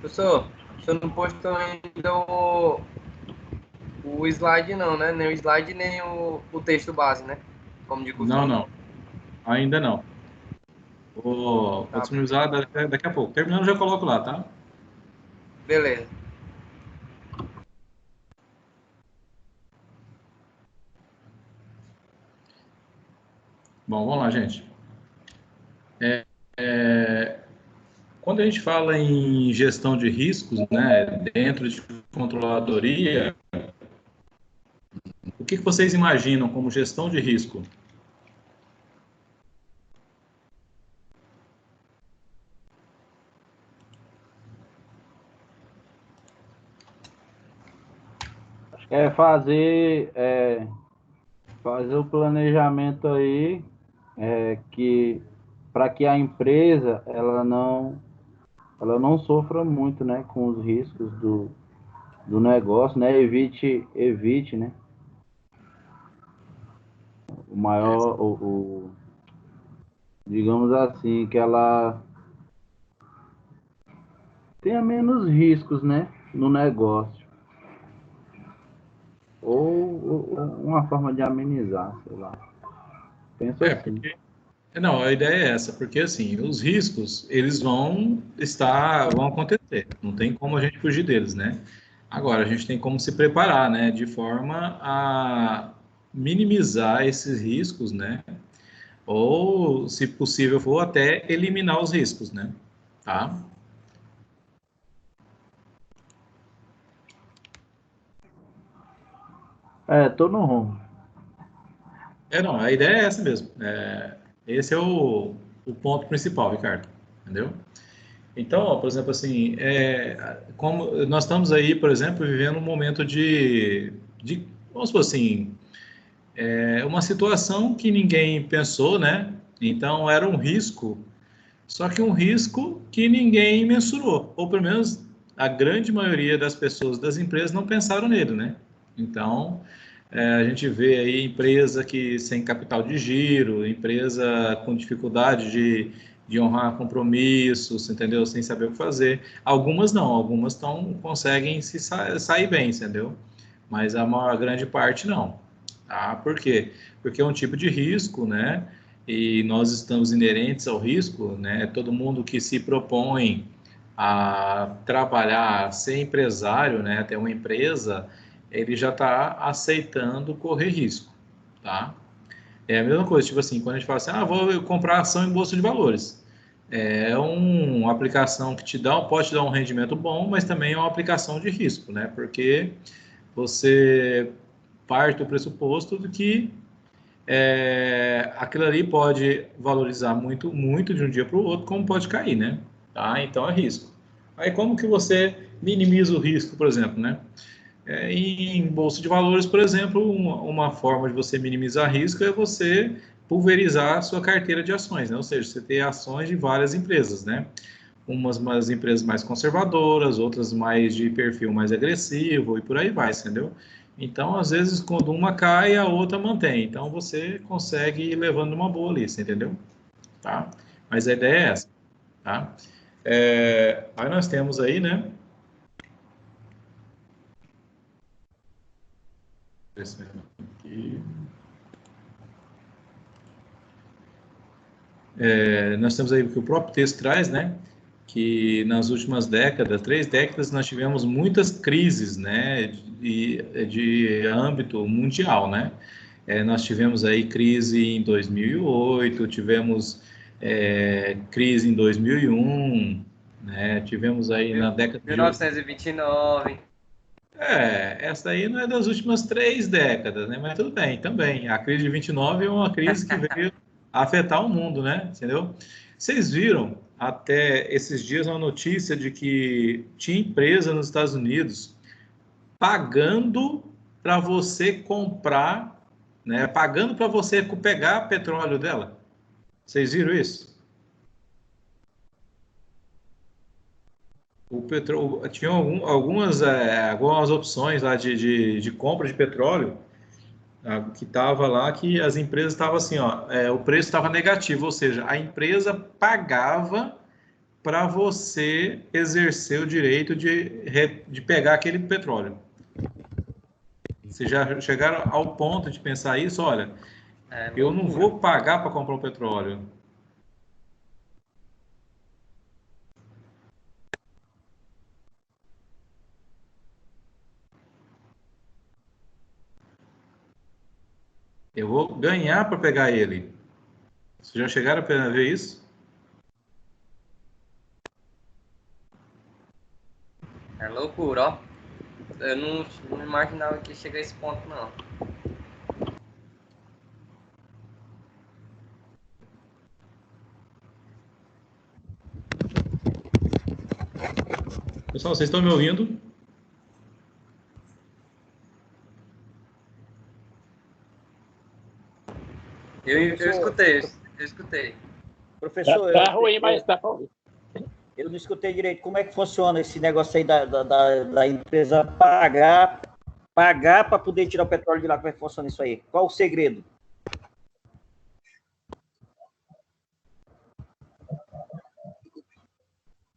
Professor, o senhor não postou ainda o slide não, né? Nem o slide, nem o texto base, né? Como de Não, costume. não, ainda não. Vou Tá, disponibilizar daqui a pouco. Terminando, já coloco lá, tá? beleza. Bom, vamos lá, gente. Quando a gente fala em gestão de riscos, né, dentro de controladoria, o que vocês imaginam como gestão de risco? É fazer o planejamento aí que para que a empresa ela não sofra muito, né, com os riscos do negócio, né? Evite, né? O maior, digamos assim, que ela tenha menos riscos, né, no negócio. Ou uma forma de amenizar, sei lá. Penso assim. Porque não, a ideia é essa, porque assim, os riscos, eles vão acontecer, não tem como a gente fugir deles, né? Agora, a gente tem como se preparar, né, de forma a minimizar esses riscos, né? Ou, se possível for, até eliminar os riscos, né? Tá? Tô no rumo. Não, a ideia é essa mesmo. Esse é o ponto principal, Ricardo, entendeu? Então, ó, por exemplo, assim, como nós estamos aí, por exemplo, vivendo um momento vamos supor assim, uma situação que ninguém pensou, né? Então, era um risco, só que um risco que ninguém mensurou, ou pelo menos a grande maioria das pessoas das empresas não pensaram nele, né? Então, a gente vê aí empresa que sem capital de giro, empresa com dificuldade de honrar compromissos, entendeu? Sem saber o que fazer. Algumas não, algumas conseguem sair bem, entendeu? Mas a maior grande parte não. Tá? Por quê? Porque é um tipo de risco, né? E nós estamos inerentes ao risco, né? Todo mundo que se propõe a trabalhar, ser empresário, né? Ter uma empresa, ele já está aceitando correr risco, tá? É a mesma coisa, tipo assim, quando a gente fala assim, vou comprar ação em bolsa de valores. É uma aplicação que pode te dar um rendimento bom, mas também é uma aplicação de risco, né? Porque você parte do pressuposto de que aquilo ali pode valorizar muito, muito de um dia para o outro, como pode cair, né? Tá? Então é risco. Aí como que você minimiza o risco, por exemplo, né? Em bolsa de valores, por exemplo, uma forma de você minimizar risco é você pulverizar a sua carteira de ações, né? Ou seja, você ter ações de várias empresas, né? Umas empresas mais conservadoras, outras mais de perfil mais agressivo e por aí vai, entendeu? Então, às vezes, quando uma cai, a outra mantém. Então, você consegue ir levando uma boa lista, entendeu? Tá? Mas a ideia é essa, tá? Aí nós temos aí, né? Aqui. Nós temos aí o que o próprio texto traz, né? Que nas últimas décadas, 3 décadas, nós tivemos muitas crises, né? De âmbito mundial, né? Nós tivemos aí crise em 2008, tivemos crise em 2001, né? Tivemos aí na década Mil de... novecentos e vinte e nove. Essa aí não é das últimas 3 décadas, né? Mas tudo bem, também. A crise de 29 é uma crise que veio afetar o mundo, né? Entendeu? Vocês viram até esses dias uma notícia de que tinha empresa nos Estados Unidos pagando para você comprar, né? Pagando para você pegar petróleo dela. Vocês viram isso? Tinha algumas opções lá de compra de petróleo que estava lá que as empresas estavam assim, ó, o preço estava negativo, ou seja, a empresa pagava para você exercer o direito de pegar aquele petróleo. Vocês já chegaram ao ponto de pensar isso? Olha, eu não vou pagar para comprar o petróleo. Eu vou ganhar para pegar ele. Vocês já chegaram a ver isso? É loucura, ó. Eu não imaginava que ia chegar a esse ponto, não. Pessoal, vocês estão me ouvindo? Eu escutei. Professor, Tá ruim, mas tá bom. eu não escutei direito. Como é que funciona esse negócio aí da empresa pagar para poder tirar o petróleo de lá? Como é que funciona isso aí? Qual o segredo?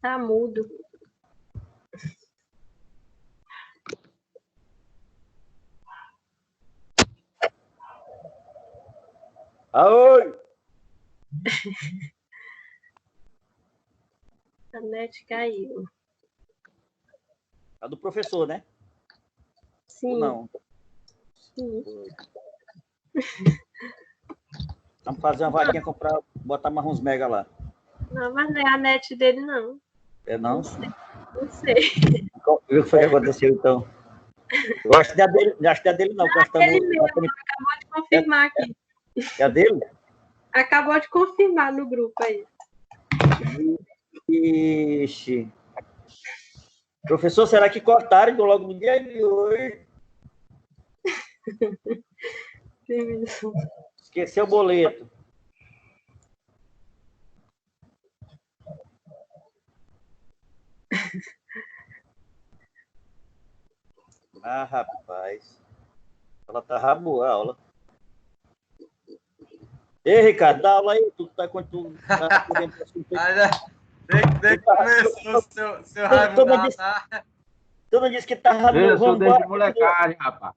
Tá mudo. Oi! A net caiu. A do professor, né? Sim. Ou não? Sim. Vamos fazer uma vaquinha, botar mais uns mega lá. Não, mas não é a net dele, não. É não? Não sei. Não sei. Viu o que foi que aconteceu, então? Eu acho que não é dele, não. Ele mesmo, acabou de confirmar aqui. É a dele? Acabou de confirmar no grupo aí. Ixi. Professor, será que cortaram logo no dia de hoje? Esqueceu o boleto. Ah, rapaz. Ela tá raboa a aula. Ei, Ricardo, dá aula aí. Tu tá quando tu tá por dentro do assunto aí. Desde que começou o seu Raimundo tá? Tu não disse que tava no Eu sou rumo. desde molecagem, rapaz.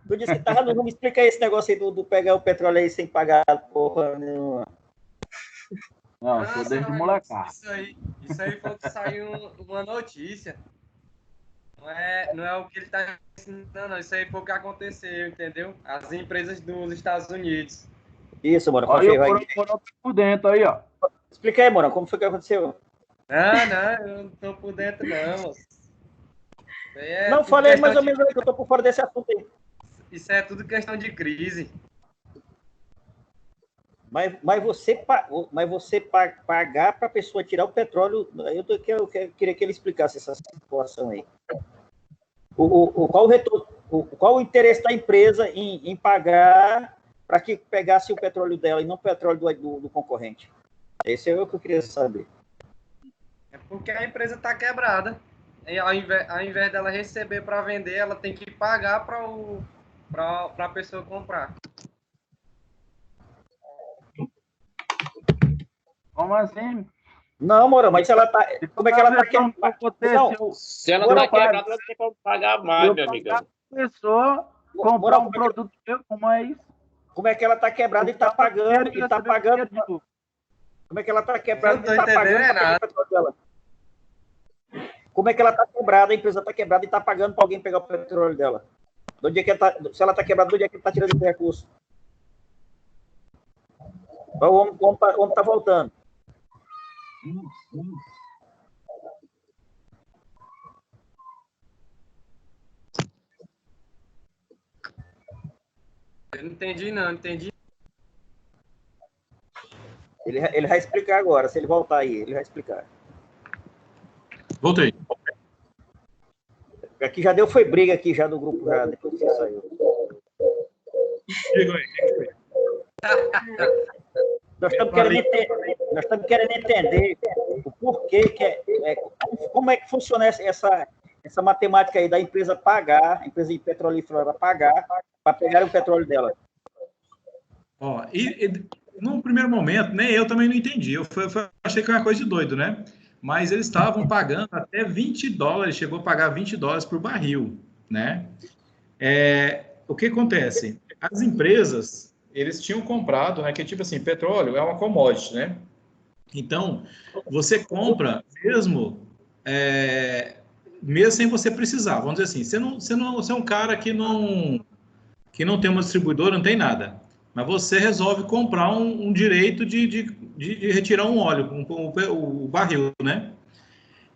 Tu disse que tava no rumo. Explica aí esse negócio aí do pegar o petróleo aí sem pagar porra nenhuma. Não, eu sou desde molecagem. Isso aí foi que saiu uma notícia. Não é o que ele está ensinando, não. Isso aí foi o que aconteceu, entendeu? As empresas dos Estados Unidos. Isso, Moura. Olha o Morão por dentro aí, ó. Explica aí, Moura, como foi que aconteceu? Não, eu não tô por dentro, não. Não, falei mais ou menos aí que eu tô por fora desse assunto aí. Isso é tudo questão de crise. Mas você pagar para a pessoa tirar o petróleo, eu queria que ele explicasse essa situação aí. Qual o retorno, qual o interesse da empresa em pagar para que pegasse o petróleo dela e não o petróleo do concorrente? Esse é o que eu queria saber. É porque a empresa está quebrada. E ao invés dela receber para vender, ela tem que pagar para a pessoa comprar. Como assim? Não, Moura, mas se ela tá. Como é que ela tá quebrada? Se ela tá quebrada, ela tem que pagar mais, meu amigo. A pessoa comprar um produto meu, como é isso? Como é que ela tá quebrada e tá pagando? E tá pagando. Como é que ela tá quebrada e tá pagando o petróleo dela? Como é que ela tá quebrada, a empresa tá quebrada e tá pagando para alguém pegar o petróleo dela? Do dia que ela tá, se ela tá quebrada, do dia que ela tá tirando o recurso? O homem tá voltando. Eu não entendi, não entendi. Ele vai explicar agora, se ele voltar aí, ele vai explicar. Voltei. Aqui já foi briga aqui já no grupo, já, depois que você saiu. Diga aí. Nós estamos querendo entender o porquê como é que funciona essa matemática aí da empresa pagar, a empresa petrolífera pagar para pegar o petróleo dela. Num primeiro momento, nem eu também não entendi. Eu achei que era uma coisa de doido, né? mas eles estavam pagando até $20, chegou a pagar $20 por barril, né? O que acontece? As empresas, eles tinham comprado, né, que tipo assim, petróleo é uma commodity, né? Então, você compra mesmo sem você precisar, vamos dizer assim, você é um cara que não tem uma distribuidora, não tem nada, mas você resolve comprar um direito de retirar um óleo, o barril, né?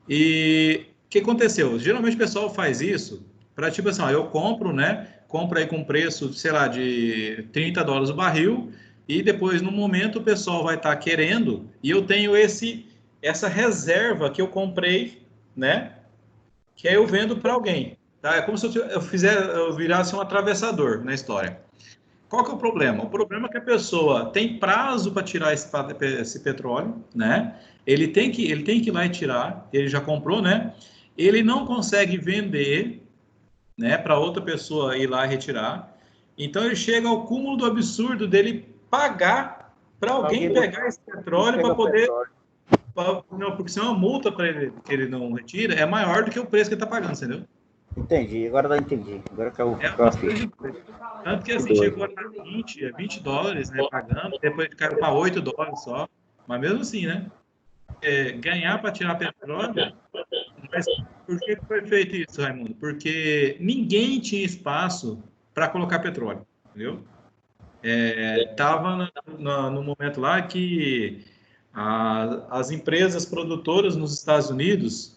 E o que aconteceu? Geralmente o pessoal faz isso para, tipo assim, ó, eu compro, né? Compro aí com preço, sei lá, de $30 o barril, e depois, no momento, o pessoal vai estar querendo, e eu tenho essa reserva que eu comprei, né? Que aí eu vendo para alguém. Tá? É como se eu virasse um atravessador na história. Qual que é o problema? O problema é que a pessoa tem prazo para tirar esse petróleo, né? Ele tem que ir lá e tirar, ele já comprou, né? Ele não consegue vender, né, para outra pessoa ir lá e retirar. Então ele chega ao cúmulo do absurdo dele pagar para alguém pegar esse petróleo para poder. Não, porque senão a multa para ele que ele não retira é maior do que o preço que ele está pagando, entendeu? Entendi, agora eu entendi. Agora que eu fiz. Tanto que assim, chegou a estar $20, né, pagando, depois caiu para $8 só. Mas mesmo assim, né? Ganhar para tirar petróleo. Mas por que foi feito isso, Raimundo? Porque ninguém tinha espaço para colocar petróleo, entendeu? Estava no momento lá que as empresas produtoras nos Estados Unidos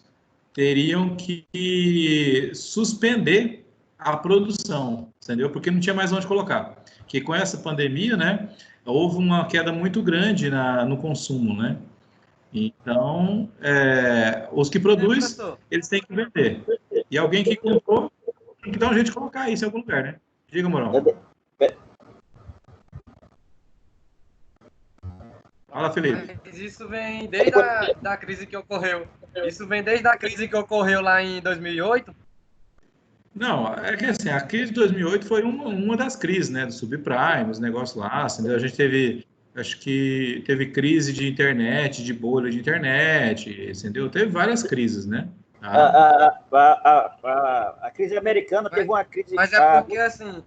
teriam que suspender a produção, entendeu? Porque não tinha mais onde colocar. Que com essa pandemia, né, houve uma queda muito grande no consumo, né? Então, os que produzem, eles têm que vender. E alguém que comprou tem que dar um jeito de colocar isso em algum lugar, né? Diga, Morão. Fala, Felipe. Mas isso vem desde da crise que ocorreu. Isso vem desde a crise que ocorreu lá em 2008? Não, é que assim, a crise de 2008 foi uma das crises, né? Do subprime, os negócios lá, entendeu? A gente acho que teve crise de internet, de bolha de internet, entendeu? Teve várias crises, né? A crise americana teve uma crise. Mas é porque assim.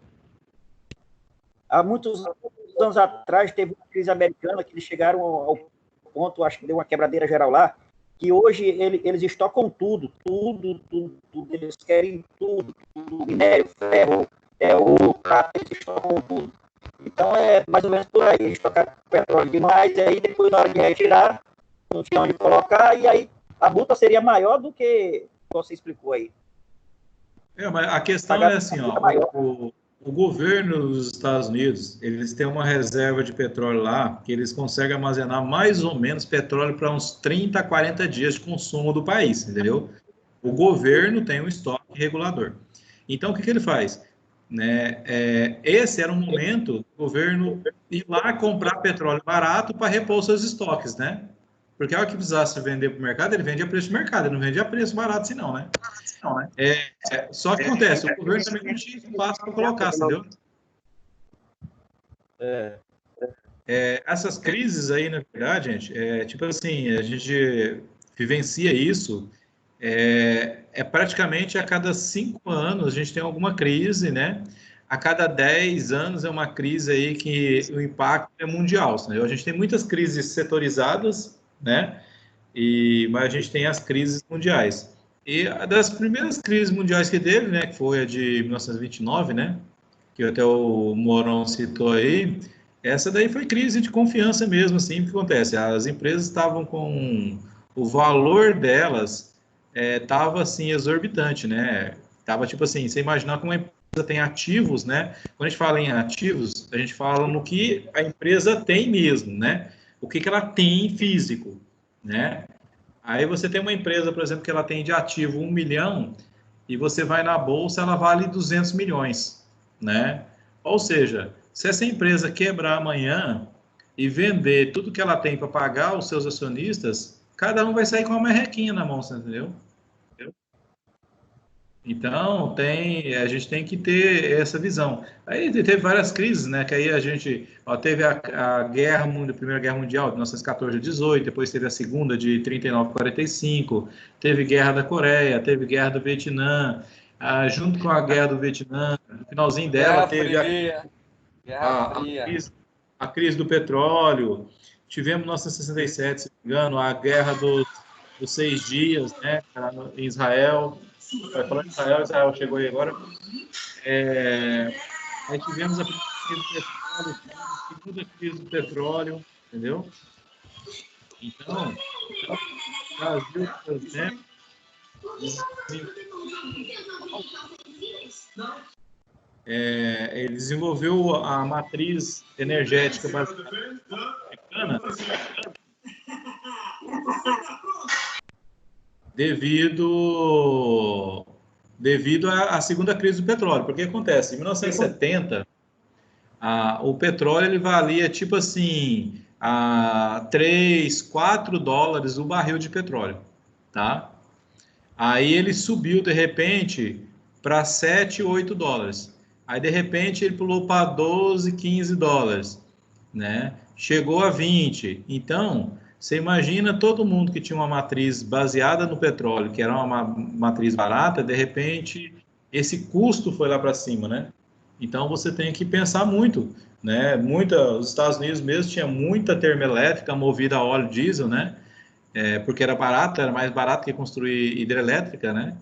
Há muitos anos atrás teve uma crise americana que eles chegaram ao ponto, acho que deu uma quebradeira geral lá, que hoje eles estocam tudo. Eles querem tudo, minério, ferro, ouro, prata, eles estocam tudo. Então é mais ou menos por aí, eles tocaram petróleo demais, e aí depois na hora de retirar, não tinha onde colocar, e aí a multa seria maior do que você explicou aí. Mas a questão é assim, ó, o governo dos Estados Unidos, eles têm uma reserva de petróleo lá, que eles conseguem armazenar mais ou menos petróleo para uns 30 a 40 dias de consumo do país, entendeu? O governo tem um estoque regulador. Então, o que ele faz? Né? Esse era um momento do governo ir lá comprar petróleo barato para repor seus estoques, né? Porque a hora que precisasse vender para o mercado, ele vende a preço de mercado, ele não vende a preço barato assim não, né? Só que acontece, o governo também não tinha espaço para colocar, entendeu? Essas crises aí, na verdade, gente, tipo assim, a gente vivencia isso, praticamente a cada 5 anos a gente tem alguma crise, né? A cada 10 anos é uma crise aí que o impacto é mundial, entendeu? A gente tem muitas crises setorizadas, né? Mas a gente tem as crises mundiais. E a das primeiras crises mundiais que teve, né, que foi a de 1929, né, que até o Mourão citou aí, essa daí foi crise de confiança mesmo, assim, o que acontece? As empresas estavam com o valor delas estava assim exorbitante, né? Tava tipo assim, você imaginar como uma empresa tem ativos, né? Quando a gente fala em ativos, a gente fala no que a empresa tem mesmo, né? O que ela tem físico, né? Aí você tem uma empresa, por exemplo, que ela tem de ativo 1 milhão e você vai na bolsa, ela vale 200 milhões, né? Ou seja, se essa empresa quebrar amanhã e vender tudo que ela tem para pagar os seus acionistas, cada um vai sair com uma merrequinha na mão, você entendeu? Então, a gente tem que ter essa visão. Aí teve várias crises, né? Que aí a gente teve a Primeira Guerra Mundial, de 1914 a 18, depois teve a Segunda, de 39 a 45, teve Guerra da Coreia, teve Guerra do Vietnã, junto com a Guerra do Vietnã, no finalzinho dela, teve a crise do petróleo, tivemos em 1967, se não me engano, a Guerra dos 6 dias, né? Em Israel. Falando de Israel, Israel chegou aí agora. Aí tivemos a primeira crise do petróleo, a segunda crise do petróleo, entendeu? Então, o Brasil, por exemplo, ele desenvolveu a matriz energética americana devido à segunda crise do petróleo. Porque acontece, em 1970, o petróleo ele valia tipo assim, a 3, 4 dólares o barril de petróleo, tá? Aí ele subiu de repente para 7, 8 dólares. Aí de repente ele pulou para 12, 15 dólares, né? Chegou a 20. Então, você imagina todo mundo que tinha uma matriz baseada no petróleo, que era uma matriz barata, de repente esse custo foi lá para cima, né? Então você tem que pensar muito, né? Os Estados Unidos mesmo tinha muita termoelétrica movida a óleo diesel, né? Porque era mais barato que construir hidrelétrica, né?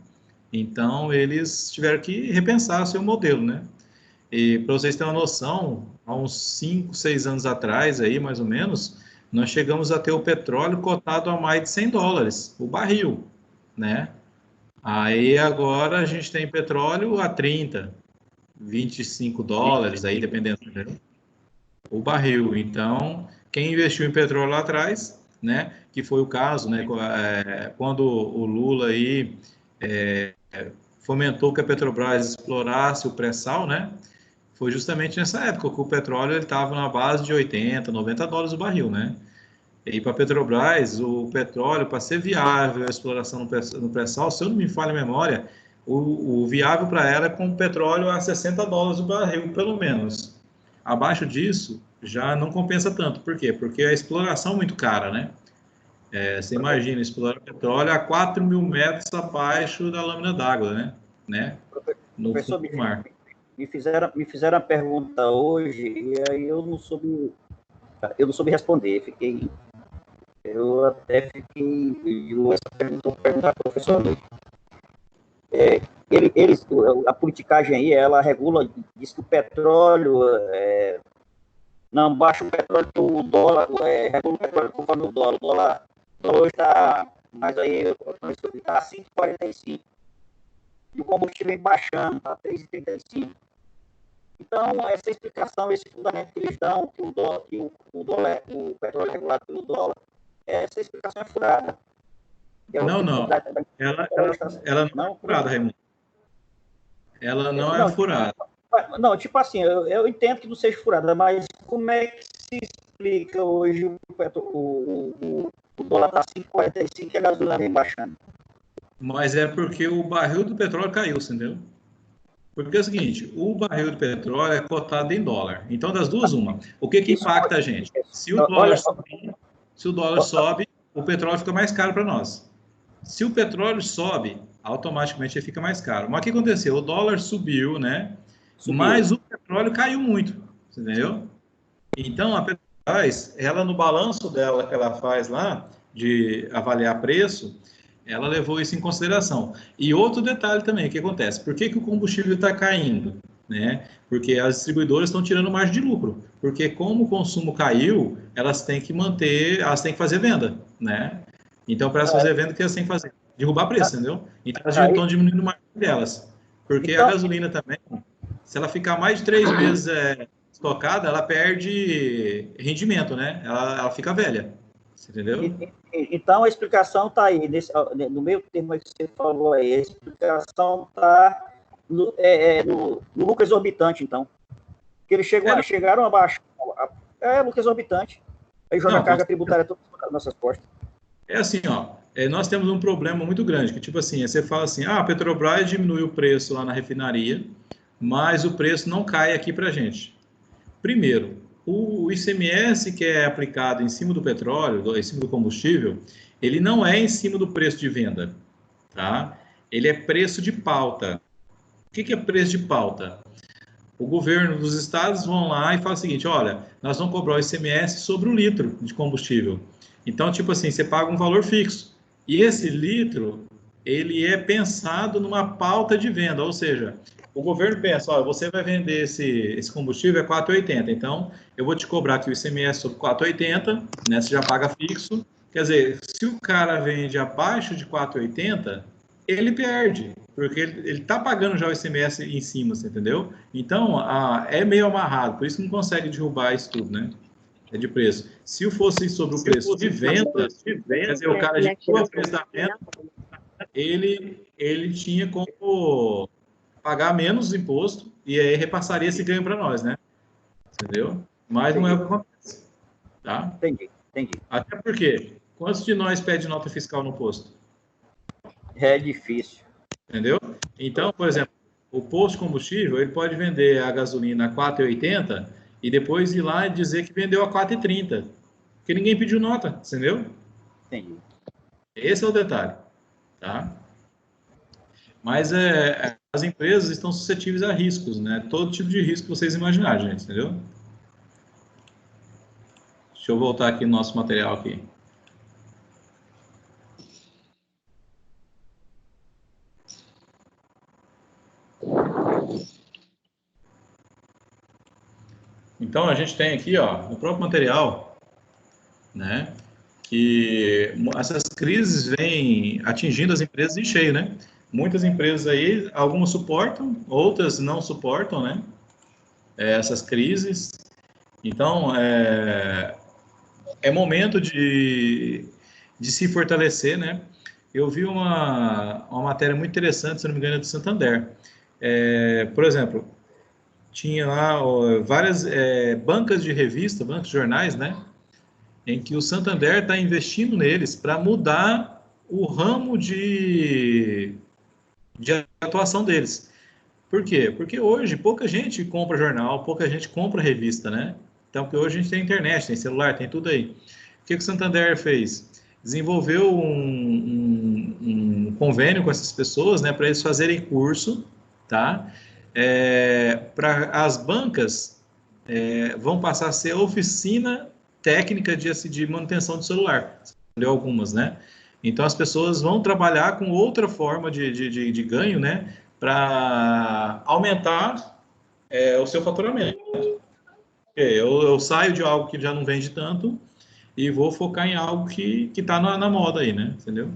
Então eles tiveram que repensar o seu modelo, né? E para vocês terem uma noção, há uns 5, 6 anos atrás, aí mais ou menos, nós chegamos a ter o petróleo cotado a mais de 100 dólares, o barril, né? Aí agora a gente tem petróleo a 30, 25 dólares, aí dependendo, né? O barril. Então, quem investiu em petróleo lá atrás, né? Que foi o caso, né? Quando o Lula aí fomentou que a Petrobras explorasse o pré-sal, né? Foi justamente nessa época que o petróleo estava na base de 80, 90 dólares o barril, né? E para a Petrobras, o petróleo, para ser viável a exploração no pré-sal, se eu não me falha a memória, o viável para ela é com o petróleo a 60 dólares o barril, pelo menos. Abaixo disso, já não compensa tanto. Por quê? Porque a exploração é muito cara, né? Você imagina, explorar petróleo a 4 mil metros abaixo da lâmina d'água, né? No fundo do mar. Me fizeram a pergunta hoje e aí eu não soube responder. Eu até fiquei essa pergunta para o professor. A politicagem aí, ela regula, diz que o petróleo não baixa o petróleo que o dólar, regula o petróleo conforme o dólar hoje está, mas aí está a 5,45 e o combustível vem baixando, está a 3,35. Então, essa explicação, esse fundamento que eles dão, que o petróleo é regulado pelo dólar, essa explicação é furada. Não. Ela não é furada, Raimundo. Ela não é furada. Não, tipo assim, eu entendo que não seja furada, mas como é que se explica hoje o dólar está 5,45 e a gasolina vem baixando? Mas é porque o barril do petróleo caiu, entendeu? Porque é o seguinte, o barril do petróleo é cotado em dólar. Então, das duas, uma. O que impacta a gente? Se o dólar sobe, o petróleo fica mais caro para nós. Se o petróleo sobe, automaticamente ele fica mais caro. Mas o que aconteceu? O dólar subiu, né? Mas o petróleo caiu muito, entendeu? Então, a Petrobras, ela no balanço dela que ela faz lá, de avaliar preço, ela levou isso em consideração. E outro detalhe também, o que acontece? Por que o combustível está caindo? Né? Porque as distribuidoras estão tirando margem de lucro. Porque como o consumo caiu, elas têm que fazer venda, né? Então, para elas fazer venda, o que elas têm que fazer? Derrubar preço, entendeu? Então, elas estão diminuindo o margem delas. Porque a gasolina também, se ela ficar mais de 3 meses estocada, ela perde rendimento, né? Ela fica velha. Entendeu? Então, a explicação está aí, no meio termo que você falou aí, a explicação está no lucro exorbitante, então. Que eles chegaram a baixar, lucro exorbitante, aí joga a carga tributária toda nas nossas costas. É assim, ó, nós temos um problema muito grande, que tipo assim, você fala assim, a Petrobras diminui o preço lá na refinaria, mas o preço não cai aqui para a gente. Primeiro, o ICMS que é aplicado em cima do petróleo, em cima do combustível, ele não é em cima do preço de venda, tá? Ele é preço de pauta. O que é preço de pauta? O governo dos estados vão lá e fala o seguinte, olha, nós vamos cobrar o ICMS sobre o litro de combustível. Então, tipo assim, você paga um valor fixo. E esse litro, ele é pensado numa pauta de venda, ou seja, o governo pensa, olha, você vai vender esse combustível a 4,80, então eu vou te cobrar aqui o ICMS sobre 4,80, né, você já paga fixo. Quer dizer, se o cara vende abaixo de 4,80, ele perde, porque ele está pagando já o ICMS em cima, você entendeu? Então, é meio amarrado, por isso não consegue derrubar isso tudo, né? É de preço. Se fosse sobre o preço de venda, quer dizer, o cara de o preço da venda, ele tinha como pagar menos imposto e aí repassaria esse ganho para nós, né? Entendeu? Mas não é o que acontece, tá? Entendi. Até porque, quantos de nós pede nota fiscal no posto? É difícil. Entendeu? Então, por exemplo, o posto de combustível, ele pode vender a gasolina a 4,80 e depois ir lá e dizer que vendeu a 4,30, porque ninguém pediu nota, entendeu? Entendi. Esse é o detalhe, tá? Mas as empresas estão suscetíveis a riscos, né? Todo tipo de risco que vocês imaginarem, gente, entendeu? Deixa eu voltar aqui no nosso material aqui. Então, a gente tem aqui, ó, no próprio material, né, que essas crises vêm atingindo as empresas em cheio, né? Muitas empresas aí, algumas suportam, outras não suportam, né, essas crises. Então, é momento de se fortalecer, né? Eu vi uma matéria muito interessante, se não me engano, é do Santander. Por exemplo, tinha lá várias bancas de revista, bancas de jornais, né? Em que o Santander está investindo neles para mudar o ramo de atuação deles. Por quê? Porque hoje pouca gente compra jornal, pouca gente compra revista, né? Então, porque hoje a gente tem internet, tem celular, tem tudo aí. O que o Santander fez? Desenvolveu um convênio com essas pessoas, né, para eles fazerem curso, tá? Para as bancas vão passar a ser oficina técnica de manutenção de celular, algumas, né? Então as pessoas vão trabalhar com outra forma de ganho, né, para aumentar o seu faturamento. Eu saio de algo que já não vende tanto e vou focar em algo que está na moda aí, né? Entendeu?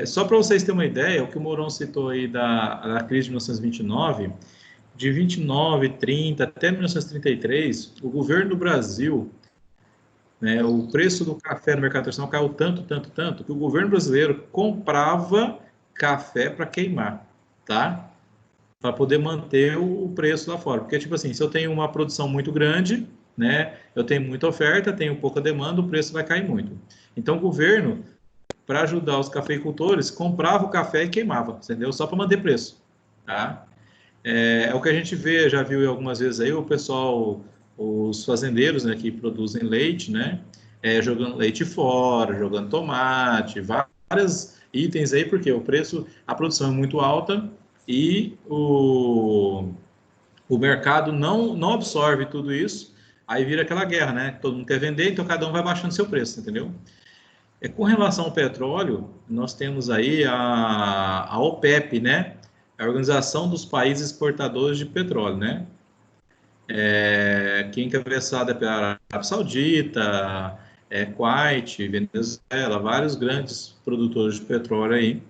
Só para vocês terem uma ideia, o que o Mourão citou aí da crise de 1929, de 29, 30 até 1933, o governo do Brasil, né, o preço do café no mercado internacional caiu tanto, que o governo brasileiro comprava café para queimar, tá? Para poder manter o preço lá fora. Porque, tipo assim, se eu tenho uma produção muito grande, né, eu tenho muita oferta, tenho pouca demanda, o preço vai cair muito. Então, o governo, para ajudar os cafeicultores, comprava o café e queimava, entendeu? Só para manter preço, tá? É o que a gente vê, já viu algumas vezes aí, o pessoal, os fazendeiros, né, que produzem leite, né, jogando leite fora, jogando tomate, vários itens aí, porque a produção é muito alta e o mercado não absorve tudo isso, aí vira aquela guerra, né, todo mundo quer vender, então cada um vai baixando seu preço, entendeu? Com relação ao petróleo, nós temos aí a OPEP, né, a Organização dos Países Exportadores de Petróleo, né? Que é encabeçada pela Arábia Saudita, Kuwait, Venezuela, vários grandes produtores de petróleo aí,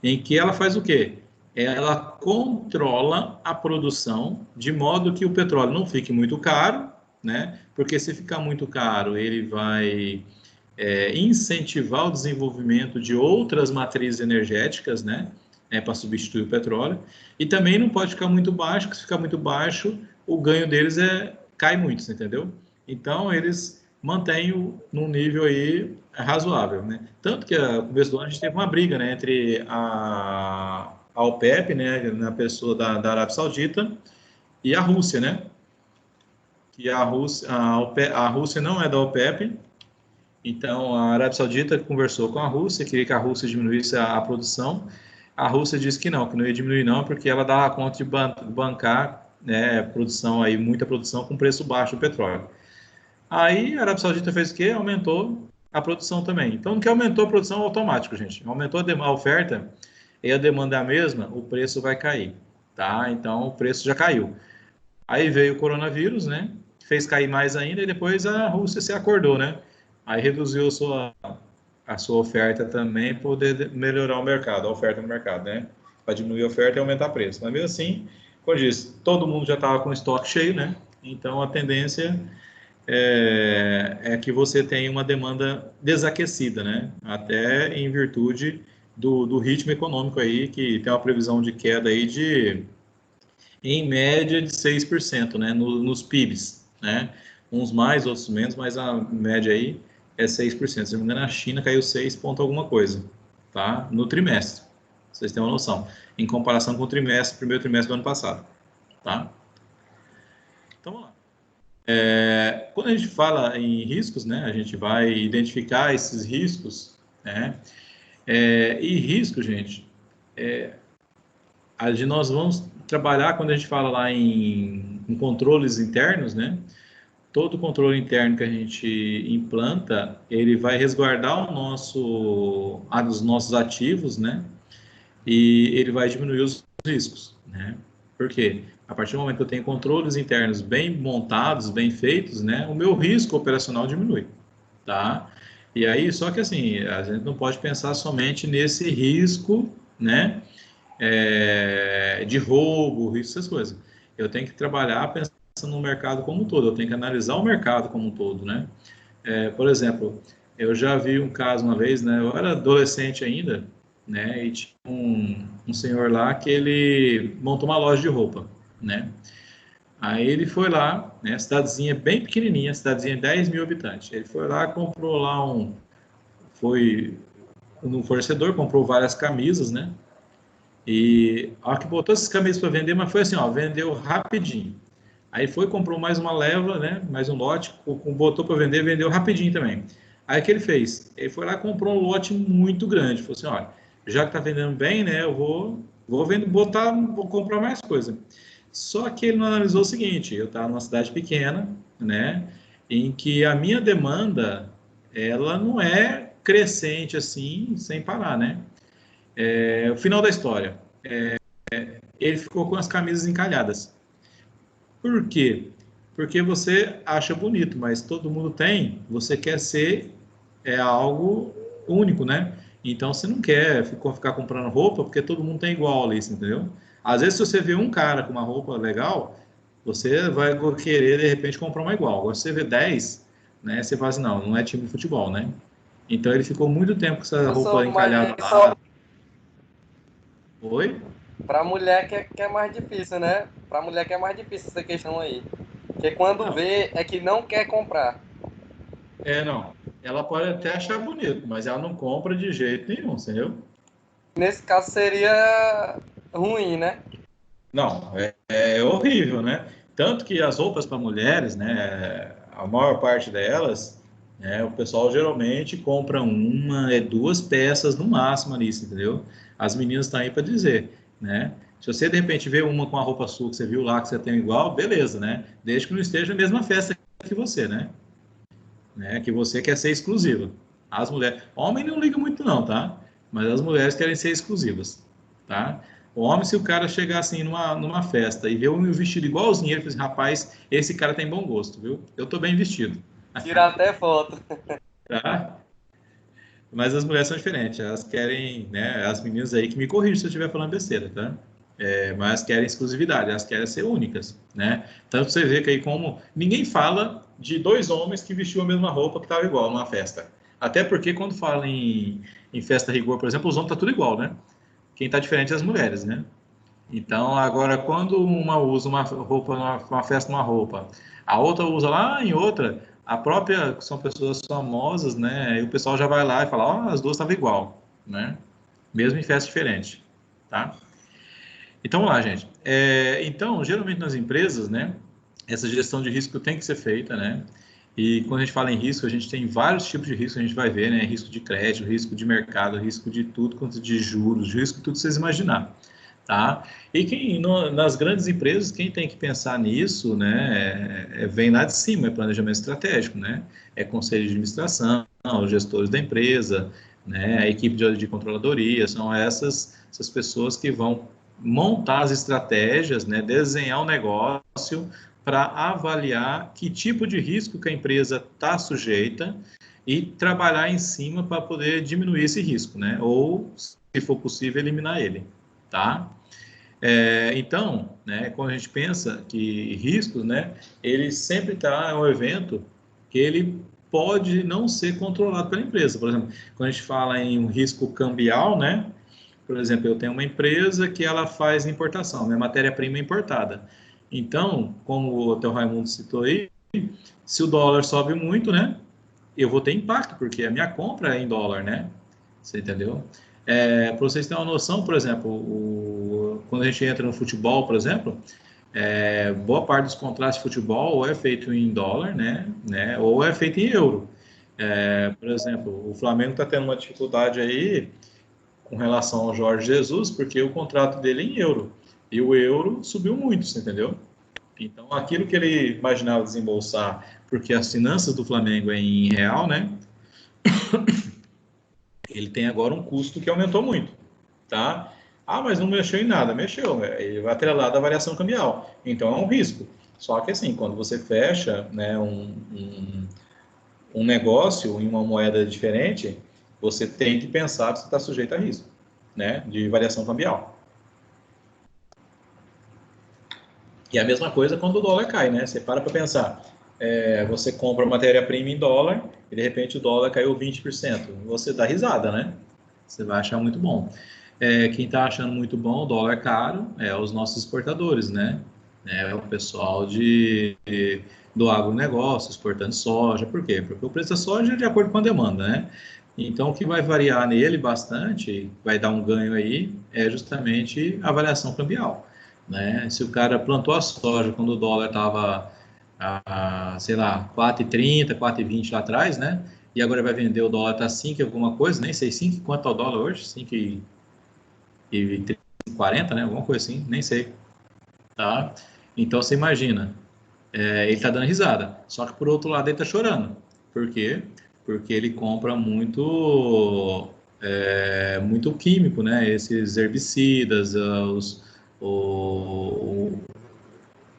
em que ela faz o quê? Ela controla a produção de modo que o petróleo não fique muito caro, né? Porque se ficar muito caro, ele vai incentivar o desenvolvimento de outras matrizes energéticas, né? Para substituir o petróleo, e também não pode ficar muito baixo, porque se ficar muito baixo, o ganho deles cai muito, entendeu? Então, eles mantém num nível aí razoável, né? Tanto que no começo do ano a gente teve uma briga, né, entre a OPEP, né, na pessoa da Arábia Saudita e a Rússia, né? Que a Rússia não é da OPEP, então a Arábia Saudita conversou com a Rússia, queria que a Rússia diminuísse a produção. A Rússia disse que não ia diminuir não, porque ela dava conta de bancar, né, produção aí, muita produção com preço baixo do petróleo. Aí a Arábia Saudita fez o quê? Aumentou a produção também. Então, no que aumentou a produção, automático, gente. Aumentou a oferta e a demanda é a mesma, o preço vai cair, tá? Então, o preço já caiu. Aí veio o coronavírus, né? Fez cair mais ainda e depois a Rússia se acordou, né? Aí reduziu a sua oferta também para poder melhorar o mercado, a oferta no mercado, né? Para diminuir a oferta e aumentar o preço. Mas mesmo assim, como eu disse, todo mundo já estava com o estoque cheio, né? Então, a tendência é que você tenha uma demanda desaquecida, né? Até em virtude do ritmo econômico aí, que tem uma previsão de queda aí em média de 6%, né? Nos PIBs, né? Uns mais, outros menos, mas a média aí é 6%. Se não me engano, a China caiu 6 ponto alguma coisa, tá? No trimestre, pra vocês terem uma noção, em comparação com o primeiro trimestre do ano passado, tá? Então, vamos lá. Quando a gente fala em riscos, né, a gente vai identificar esses riscos, né, e risco, gente, nós vamos trabalhar quando a gente fala lá em controles internos, né, todo controle interno que a gente implanta, ele vai resguardar os nossos ativos, né, e ele vai diminuir os riscos, né, por quê? A partir do momento que eu tenho controles internos bem montados, bem feitos, né, o meu risco operacional diminui, tá? E aí, só que assim, a gente não pode pensar somente nesse risco, né, de roubo, risco, essas coisas. Eu tenho que trabalhar pensando no mercado como um todo, eu tenho que analisar o mercado como um todo, né? Por exemplo, eu já vi um caso uma vez, né, eu era adolescente ainda, né, e tinha um senhor lá que ele montou uma loja de roupa, né? Aí ele foi lá, né, cidadezinha bem pequenininha, cidadezinha de 10 mil habitantes. Ele foi lá, comprou lá foi no fornecedor, comprou várias camisas, né? E a hora que botou essas camisas para vender, mas foi assim, ó, vendeu rapidinho. Aí foi, comprou mais uma leva, né? Mais um lote, botou para vender, vendeu rapidinho também. Aí o que ele fez? Ele foi lá e comprou um lote muito grande. Falou assim, olha, já que tá vendendo bem, né? Eu vou vou comprar mais coisa. Só que ele não analisou o seguinte: eu estava numa cidade pequena, né? Em que a minha demanda ela não é crescente assim, sem parar, né? O final da história, ele ficou com as camisas encalhadas. Por quê? Porque você acha bonito, mas todo mundo tem, você quer ser algo único, né? Então você não quer ficar comprando roupa porque todo mundo tem igual ali, entendeu? Às vezes, se você vê um cara com uma roupa legal, você vai querer de repente comprar uma igual. Agora, se você vê 10, né? Você fala assim, não é time de futebol, né? Então ele ficou muito tempo com essa Eu roupa sou encalhada mais. lá. Oi? Pra mulher que é mais difícil, né? Pra mulher que é mais difícil essa questão aí. Porque quando Não. vê, é que não quer comprar. Não. Ela pode até achar bonito, mas ela não compra de jeito nenhum, entendeu? Nesse caso seria ruim, né? Não, é horrível, né? Tanto que as roupas para mulheres, né, a maior parte delas, né, o pessoal geralmente compra duas peças no máximo ali, entendeu? As meninas estão aí para dizer, né? Se você de repente vê uma com a roupa sua que você viu lá que você tem igual, beleza, né? Desde que não esteja na mesma festa que você, né? Que você quer ser exclusiva. As mulheres, homem não liga muito não, tá? Mas as mulheres querem ser exclusivas, tá? O homem, se o cara chegar assim numa festa e ver um vestido igualzinho, ele fala assim, rapaz, esse cara tem bom gosto, viu? Eu tô bem vestido, Tirar até foto. tá? Mas as mulheres são diferentes, elas querem, né? As meninas aí que me corrigem se eu estiver falando besteira, tá? Mas querem exclusividade, elas querem ser únicas, né? Tanto você vê que aí como ninguém fala de dois homens que vestiam a mesma roupa que estava igual numa festa. Até porque quando fala em festa rigor, por exemplo, os homens tá tudo igual, né? Quem tá diferente é as mulheres, né? Então, agora, quando uma usa uma roupa, uma festa, uma roupa, a outra usa lá em outra, a própria, são pessoas famosas, né? E o pessoal já vai lá e fala, ó, as duas estavam igual, né? Mesmo em festa diferente, tá? Então, vamos lá, gente. Então, geralmente nas empresas, né? Essa gestão de risco tem que ser feita, né? E quando a gente fala em risco, a gente tem vários tipos de risco, a gente vai ver, né? Risco de crédito, risco de mercado, risco de tudo, quanto de juros, risco de tudo que vocês imaginar, tá? E nas grandes empresas, quem tem que pensar nisso, né? Vem lá de cima, é planejamento estratégico, né? É conselho de administração, os gestores da empresa, né? A equipe de controladoria, são essas pessoas que vão montar as estratégias, né? Desenhar o negócio para avaliar que tipo de risco que a empresa está sujeita e trabalhar em cima para poder diminuir esse risco, né? Ou, se for possível, eliminar ele, tá? Então, né, quando a gente pensa que risco, né, ele sempre é um evento que ele pode não ser controlado pela empresa. Por exemplo, quando a gente fala em um risco cambial, né, por exemplo, eu tenho uma empresa que ela faz importação, minha matéria-prima é importada. Então, como o Dr. Raimundo citou aí, se o dólar sobe muito, né, eu vou ter impacto, porque a minha compra é em dólar, né? Você entendeu? Para vocês terem uma noção, por exemplo, quando a gente entra no futebol, por exemplo, boa parte dos contratos de futebol ou é feito em dólar, né? Ou é feito em euro. Por exemplo, o Flamengo está tendo uma dificuldade aí com relação ao Jorge Jesus, porque o contrato dele é em euro. E o euro subiu muito, você entendeu? Então, aquilo que ele imaginava desembolsar, porque as finanças do Flamengo é em real, né? Ele tem agora um custo que aumentou muito, tá? Ah, mas não mexeu em nada. Mexeu, ele vai atrelado à variação cambial. Então, é um risco. Só que, assim, quando você fecha, né, um negócio em uma moeda diferente, você tem que pensar que você está sujeito a risco, né, de variação cambial. E a mesma coisa quando o dólar cai, né? Você para pensar, você compra matéria-prima em dólar e de repente o dólar caiu 20%. Você dá risada, né? Você vai achar muito bom. Quem está achando muito bom o dólar caro é os nossos exportadores, né? É o pessoal do agronegócio, exportando soja. Por quê? Porque o preço da soja é de acordo com a demanda, né? Então, o que vai variar nele bastante, vai dar um ganho aí, é justamente a variação cambial, né? Se o cara plantou a soja quando o dólar estava, sei lá, 4,30, 4,20 lá atrás, né? E agora vai vender, o dólar está 5 alguma coisa, nem sei 5, quanto é o dólar hoje? 5,40, né? Alguma coisa assim, nem sei, tá? Então, você imagina, ele está dando risada, só que por outro lado ele está chorando. Por quê? Porque ele compra muito químico, né? Esses herbicidas,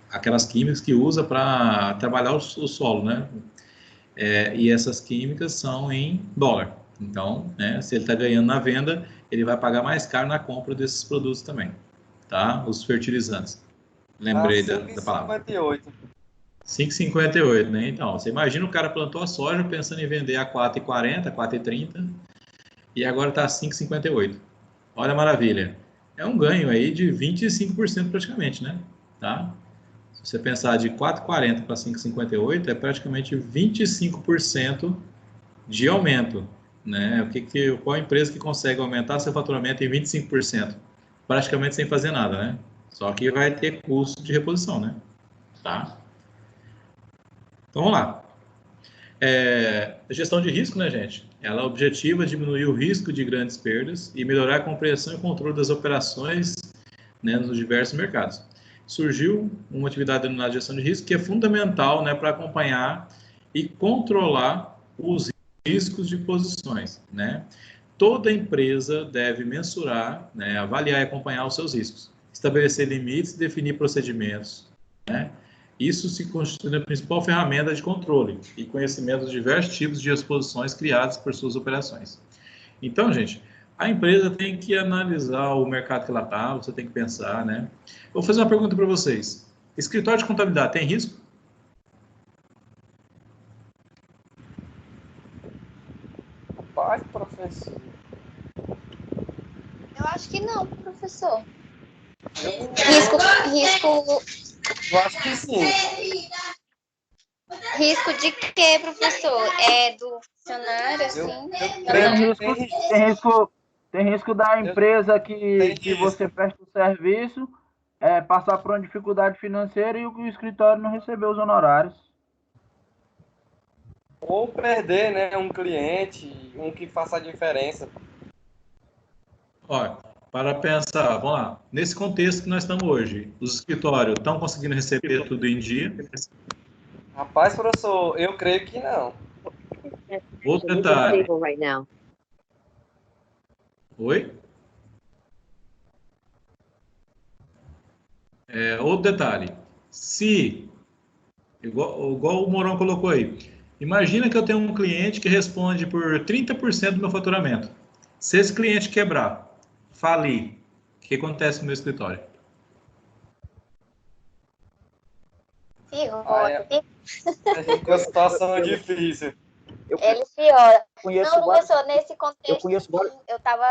aquelas químicas que usa para trabalhar o solo, né? E essas químicas são em dólar. Então, né, se ele está ganhando na venda, ele vai pagar mais caro na compra desses produtos também, tá? Os fertilizantes. Lembrei da palavra. 5,58, né? Então, você imagina o cara plantou a soja pensando em vender a 4,40, 4,30 e agora está a 5,58. Olha a maravilha. É um ganho aí de 25% praticamente, né? Tá? Se você pensar de 4,40 para 5,58, é praticamente 25% de aumento, né? Qual empresa que consegue aumentar seu faturamento em 25%? Praticamente sem fazer nada, né? Só que vai ter custo de reposição, né? Tá? Então, vamos lá. A gestão de risco, né, gente? Ela objetiva diminuir o risco de grandes perdas e melhorar a compreensão e controle das operações, né, nos diversos mercados. Surgiu uma atividade denominada gestão de risco que é fundamental, né, para acompanhar e controlar os riscos de posições, né? Toda empresa deve mensurar, né, avaliar e acompanhar os seus riscos, estabelecer limites e definir procedimentos, né? Isso se constitui a principal ferramenta de controle e conhecimento dos diversos tipos de exposições criadas por suas operações. Então, gente, a empresa tem que analisar o mercado que ela está, você tem que pensar, né? Vou fazer uma pergunta para vocês. Escritório de contabilidade tem risco? Paz, professor. Eu acho que não, professor. Eu Risco, acho que sim. Risco de quê, professor? É do funcionário, assim? Tem risco da empresa que você presta o serviço passar por uma dificuldade financeira e o escritório não receber os honorários. Ou perder, né, um cliente, um que faça a diferença. Olha, para pensar, vamos lá, nesse contexto que nós estamos hoje, os escritórios estão conseguindo receber tudo em dia? Rapaz, professor, eu creio que não. Outro detalhe. Oi? Outro detalhe. Se, igual o Mourão colocou aí, imagina que eu tenho um cliente que responde por 30% do meu faturamento. Se esse cliente quebrar, falir, o que acontece no meu escritório? Piora. Uma situação difícil. Ele piora. Conheço Não, professor, nesse eu contexto, conheço vários. eu tava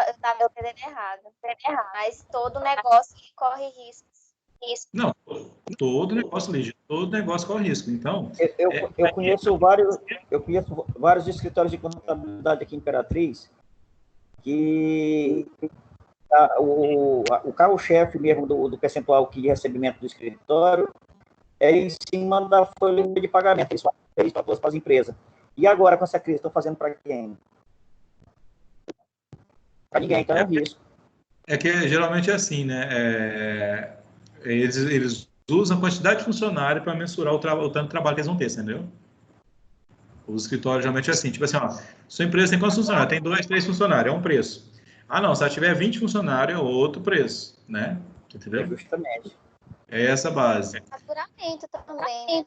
entendendo errado. Mas todo negócio corre riscos. Não, todo negócio, Lígia, todo negócio corre risco. Então, Eu conheço vários escritórios de contabilidade aqui em Imperatriz que o carro-chefe mesmo do percentual de recebimento do escritório é em cima da folha de pagamento. Isso fez para as empresas. E agora, com essa crise, estão fazendo para quem? Para ninguém, então é um risco. É que geralmente é assim, né? Eles usam a quantidade de funcionário para mensurar o tanto de trabalho que eles vão ter, entendeu? Os escritórios geralmente é assim, tipo assim, ó, sua empresa tem quantos funcionários? Tem 2, 3 funcionários, é um preço. Ah, não, se ela tiver 20 funcionários, é outro preço, né? Entendeu? Justamente. É essa a base. Faturamento também, né?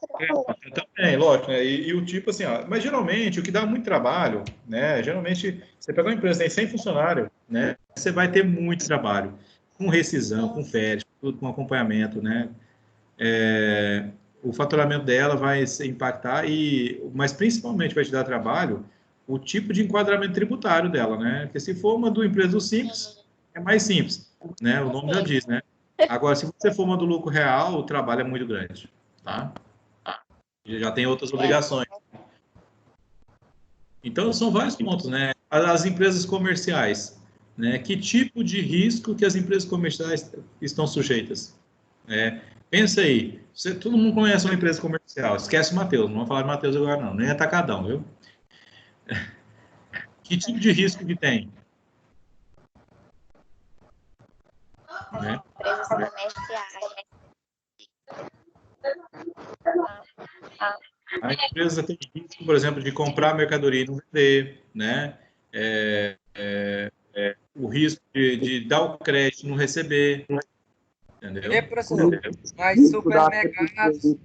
Também, lógico, né? E o tipo assim, ó, mas geralmente o que dá muito trabalho, né? Geralmente, você pega uma empresa que tem 100 funcionários, né? Você vai ter muito trabalho, com rescisão, com férias, tudo com acompanhamento, né? O faturamento dela vai se impactar, mas principalmente vai te dar trabalho o tipo de enquadramento tributário dela, né? Porque se for uma do empresa simples, é mais simples, né? O nome já diz, né? Agora, se você for uma do lucro real, o trabalho é muito grande, tá? Já tem outras obrigações. Então, são vários pontos, né? As empresas comerciais, né? Que tipo de risco que as empresas comerciais estão sujeitas? Pensa aí, todo mundo conhece uma empresa comercial, esquece o Matheus, não vamos falar de Matheus agora não, nem atacadão, viu? Que tipo de risco que tem? Né? Empresas comerciais. A empresa tem risco, por exemplo, de comprar mercadoria e não vender, né? O risco de dar o crédito e não receber, entendeu? E, professor, mas supermercados,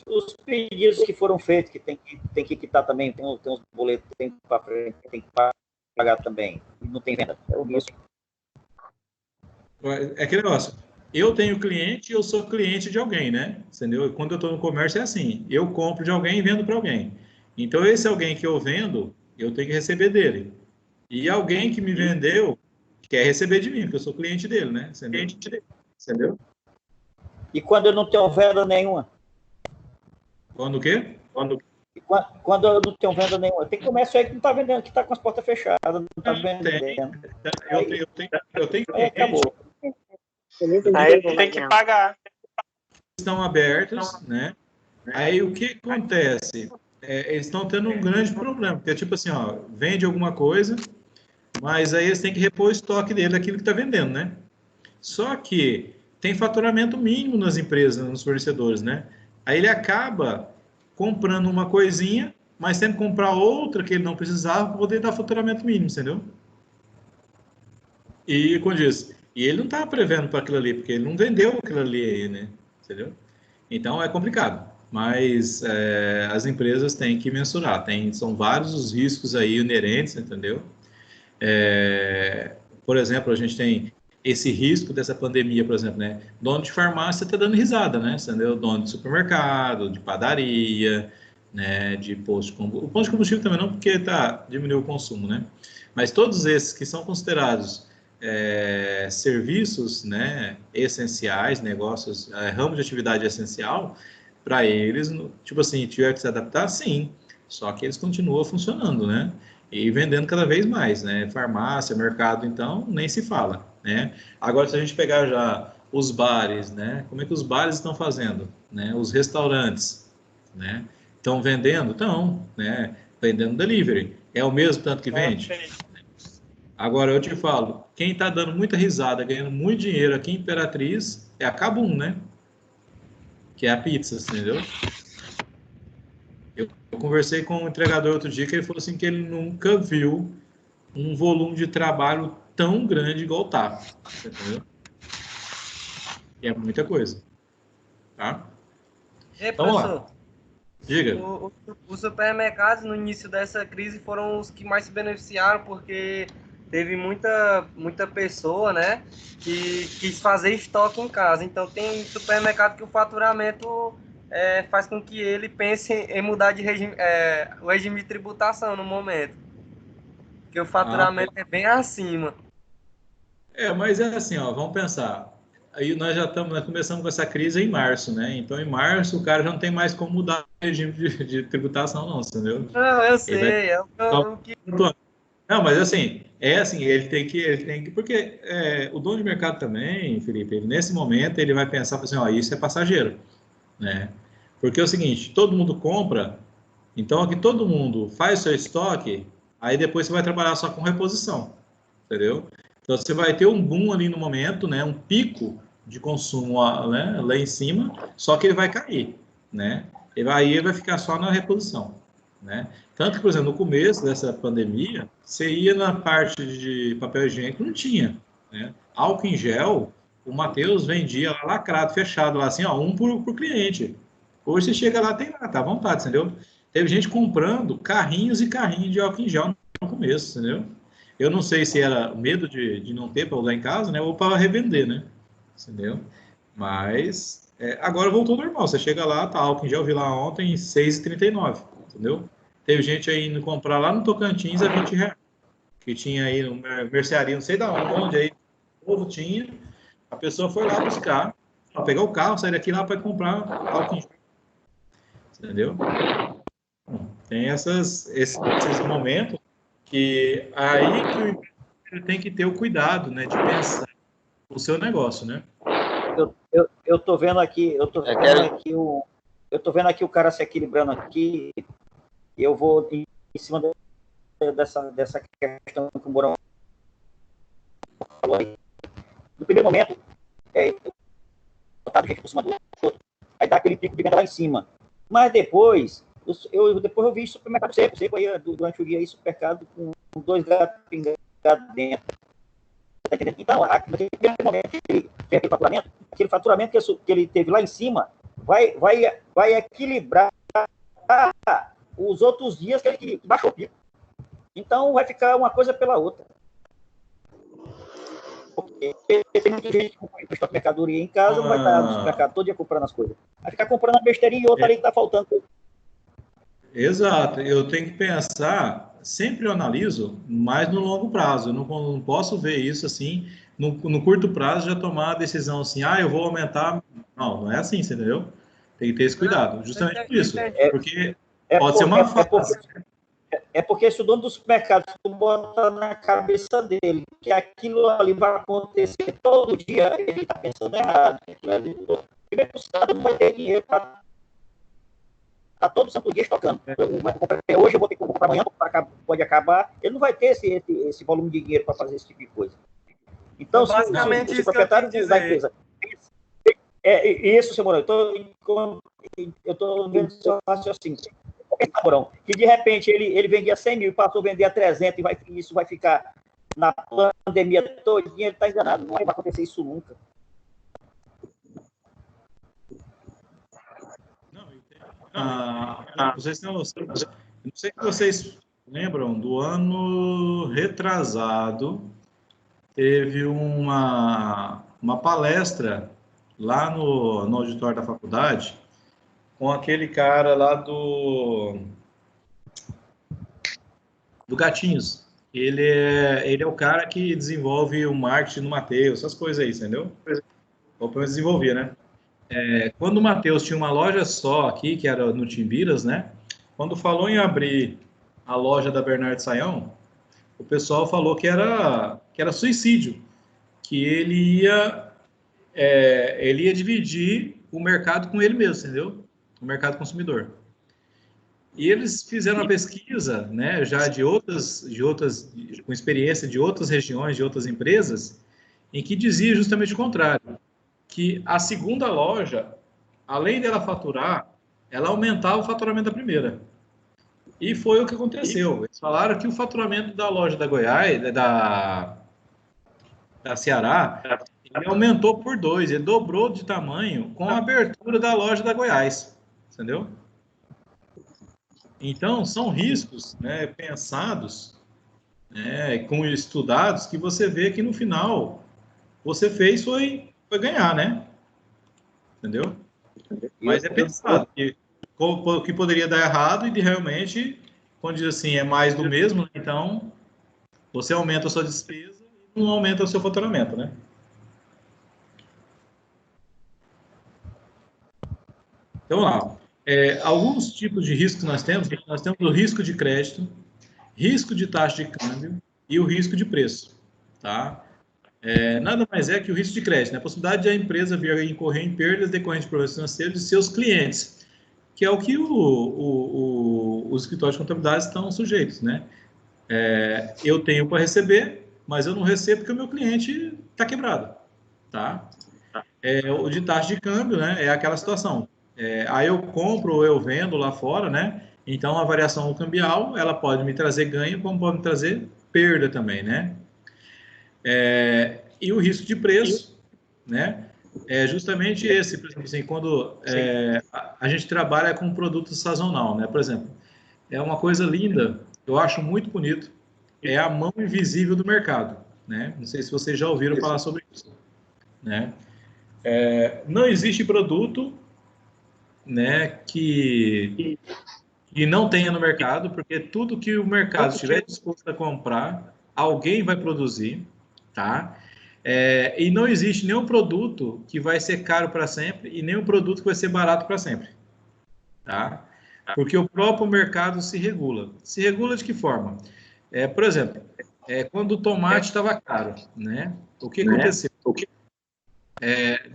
Os pedidos que foram feitos, que tem que quitar também, tem uns boletos que tem para frente, tem que pagar também, e não tem venda. É o risco. É aquele negócio. Eu tenho cliente e eu sou cliente de alguém, né? Entendeu? Quando eu estou no comércio é assim, eu compro de alguém e vendo para alguém. Então, esse alguém que eu vendo, eu tenho que receber dele. E alguém que me vendeu quer receber de mim, porque eu sou cliente dele, né? Entendeu? E quando eu não tenho venda nenhuma? Quando o quê? Quando eu não tenho venda nenhuma. Tem comércio aí que não está vendendo, que está com as portas fechadas, não está vendendo. Eu tenho Aí acabou. Aí tem que pagar. Estão abertos, né? Aí o que acontece? Eles estão tendo um grande problema, porque é tipo assim, ó, vende alguma coisa, mas aí eles têm que repor o estoque dele daquilo que está vendendo, né? Só que tem faturamento mínimo nas empresas, nos fornecedores, né? Aí ele acaba comprando uma coisinha, mas tendo que comprar outra que ele não precisava para poder dar faturamento mínimo, entendeu? E, como diz, e ele não estava prevendo para aquilo ali, porque ele não vendeu aquilo ali aí, né? Entendeu? Então é complicado, mas as empresas têm que mensurar, são vários os riscos aí inerentes, entendeu? Por exemplo, a gente tem esse risco dessa pandemia, por exemplo, né? Dono de farmácia está dando risada, né? Entendeu? Dono de supermercado, de padaria, né? De posto de combustível. O posto de combustível também não, porque diminuiu o consumo, né? Mas todos esses que são considerados serviços, né? Essenciais, negócios, ramo de atividade essencial, para eles, tipo assim, tiver que se adaptar, sim, só que eles continuam funcionando, né? E vendendo cada vez mais, né? Farmácia, mercado, então, nem se fala, né? Agora, se a gente pegar já os bares, né? Como é que os bares estão fazendo, né? Os restaurantes, né? Estão vendendo? Estão, né? Vendendo delivery. É o mesmo tanto que vende? Agora, eu te falo, quem está dando muita risada, ganhando muito dinheiro aqui em Imperatriz, é a Kabum, né? Que é a pizza, entendeu? Eu conversei com um entregador outro dia que ele falou assim que ele nunca viu um volume de trabalho tão grande igual tá, entendeu? E é muita coisa, tá? Ei, Então, vamos lá. professor, Diga. os supermercados no início dessa crise foram os que mais se beneficiaram, porque teve muita pessoa, né, que quis fazer estoque em casa. Então, tem supermercado que o faturamento faz com que ele pense em mudar de regime, o regime de tributação no momento, porque o faturamento é bem acima. Mas é assim, ó, vamos pensar. Aí nós começamos com essa crise em março, né? Então, em março, o cara já não tem mais como mudar o regime de tributação, não, entendeu? Não, eu Ele vai... sei, o que... Não, mas assim, ele tem que, porque o dono de mercado também, Felipe, ele, nesse momento, ele vai pensar assim, ó, isso é passageiro, né? Porque é o seguinte, todo mundo compra, então aqui todo mundo faz seu estoque, aí depois você vai trabalhar só com reposição, entendeu? Então você vai ter um boom ali no momento, né? Um pico de consumo, né? Lá em cima, só que ele vai cair, né? Ele vai ficar só na reposição, né? Tanto que, por exemplo, no começo dessa pandemia, você ia na parte de papel higiênico, não tinha, né? Álcool em gel, o Matheus vendia lá lacrado, fechado, lá assim, ó, um por cliente. Hoje você chega lá, tem lá, tá à vontade, entendeu? Teve gente comprando carrinhos e carrinhos de álcool em gel no começo, entendeu? Eu não sei se era medo de não ter para usar em casa, né? Ou para revender, né? Entendeu? Mas agora voltou ao normal. Você chega lá, tá álcool em gel, vi lá ontem, R$6,39, entendeu? Teve gente aí indo comprar lá no Tocantins a R$20, que tinha aí no mercearia, não sei da onde, aí o povo tinha. A pessoa foi lá buscar, pegar o carro, sair daqui lá para comprar álcool em gel. Entendeu? Tem esses momentos que aí que o empresário tem que ter o cuidado, né, de pensar o seu negócio, né? Eu tô vendo aqui, eu tô vendo aqui o cara se equilibrando aqui. Eu vou em cima dessa questão que o Mourão falou aí. No primeiro momento, botar gente por cima do outro, aí dá aquele pico de venda lá em cima. Mas depois eu vi supermercado seco aí durante o dia aí, supermercado com 2 gatos pingados dentro. Então, naquele momento que ele tem aquele faturamento que ele teve lá em cima vai equilibrar os outros dias que ele baixou o pico. Então, vai ficar uma coisa pela outra. Porque tem muita gente que compra mercadoria em casa, não vai estar no supermercado todo dia comprando as coisas. Vai ficar comprando a besteirinha e outra ali que está faltando. Exato. Eu tenho que pensar, sempre eu analiso, mas no longo prazo. Eu não posso ver isso assim, no curto prazo, já tomar a decisão assim, eu vou aumentar. Não é assim, você entendeu? Tem que ter esse cuidado, justamente por isso. Porque pode ser uma fase. É porque se o dono do supermercado bota na cabeça dele que aquilo ali vai acontecer todo dia, ele está pensando errado. Primeiro, o Estado não vai ter dinheiro para todo santo dia estocando. Hoje eu vou ter que comprar amanhã, pode acabar. Ele não vai ter esse volume de dinheiro para fazer esse tipo de coisa. Então, se o proprietário da empresa... Isso, seu Mourão, eu estou vendo o seu raciocínio. Mourão, que de repente ele vendia 100 mil e passou a vender a 300 e isso vai ficar na pandemia todinha, ele está enganado. Não vai acontecer isso nunca. Não sei se vocês lembram, do ano retrasado, teve uma palestra lá no auditório da faculdade com aquele cara lá do Gatinhos. Ele é o cara que desenvolve o marketing no Mateus, essas coisas aí, entendeu? Ou pelo menos desenvolvia, né? quando o Matheus tinha uma loja só aqui, que era no Timbiras, né? Quando falou em abrir a loja da Bernardo Sayão, o pessoal falou que era suicídio, que ele ia dividir o mercado com ele mesmo, entendeu? O mercado consumidor. E eles fizeram uma pesquisa, né, já com experiência de outras regiões, de outras empresas, em que dizia justamente o contrário, que a segunda loja, além dela faturar, ela aumentava o faturamento da primeira. E foi o que aconteceu. Eles falaram que o faturamento da loja da Goiás, da Ceará, ele aumentou por 2, ele dobrou de tamanho com a abertura da loja da Goiás, entendeu? Então, são riscos, né, pensados, né, com estudados, que você vê que no final você fez foi ganhar, né? Entendeu? Mas é pensado que o que poderia dar errado e de realmente, quando diz assim, é mais do mesmo, né? Então você aumenta a sua despesa e não aumenta o seu faturamento, né? Então, lá, alguns tipos de risco que nós temos o risco de crédito, risco de taxa de câmbio e o risco de preço, tá? Nada mais é que o risco de crédito, né? A possibilidade de a empresa vir a incorrer em perdas decorrentes de problemas financeiros de seus clientes, que é o que os escritórios de contabilidade estão sujeitos, né? Eu tenho para receber, mas eu não recebo porque o meu cliente está quebrado, tá? O de taxa de câmbio, né? É aquela situação. Aí eu compro ou eu vendo lá fora, né? Então a variação cambial, ela pode me trazer ganho, como pode me trazer perda também, né? E o risco de preço, né? É justamente esse, por exemplo, assim, quando a gente trabalha com produto sazonal, né? Por exemplo, é uma coisa linda, eu acho muito bonito, é a mão invisível do mercado, né? Não sei se vocês já ouviram falar sobre isso, né? Não existe produto, né, que não tenha no mercado, porque tudo que o mercado estiver disposto a comprar, alguém vai produzir, tá? E não existe nenhum produto que vai ser caro para sempre e nenhum produto que vai ser barato para sempre, tá? Porque o próprio mercado se regula. Se regula de que forma? Por exemplo, quando o tomate estava caro, né? O que aconteceu?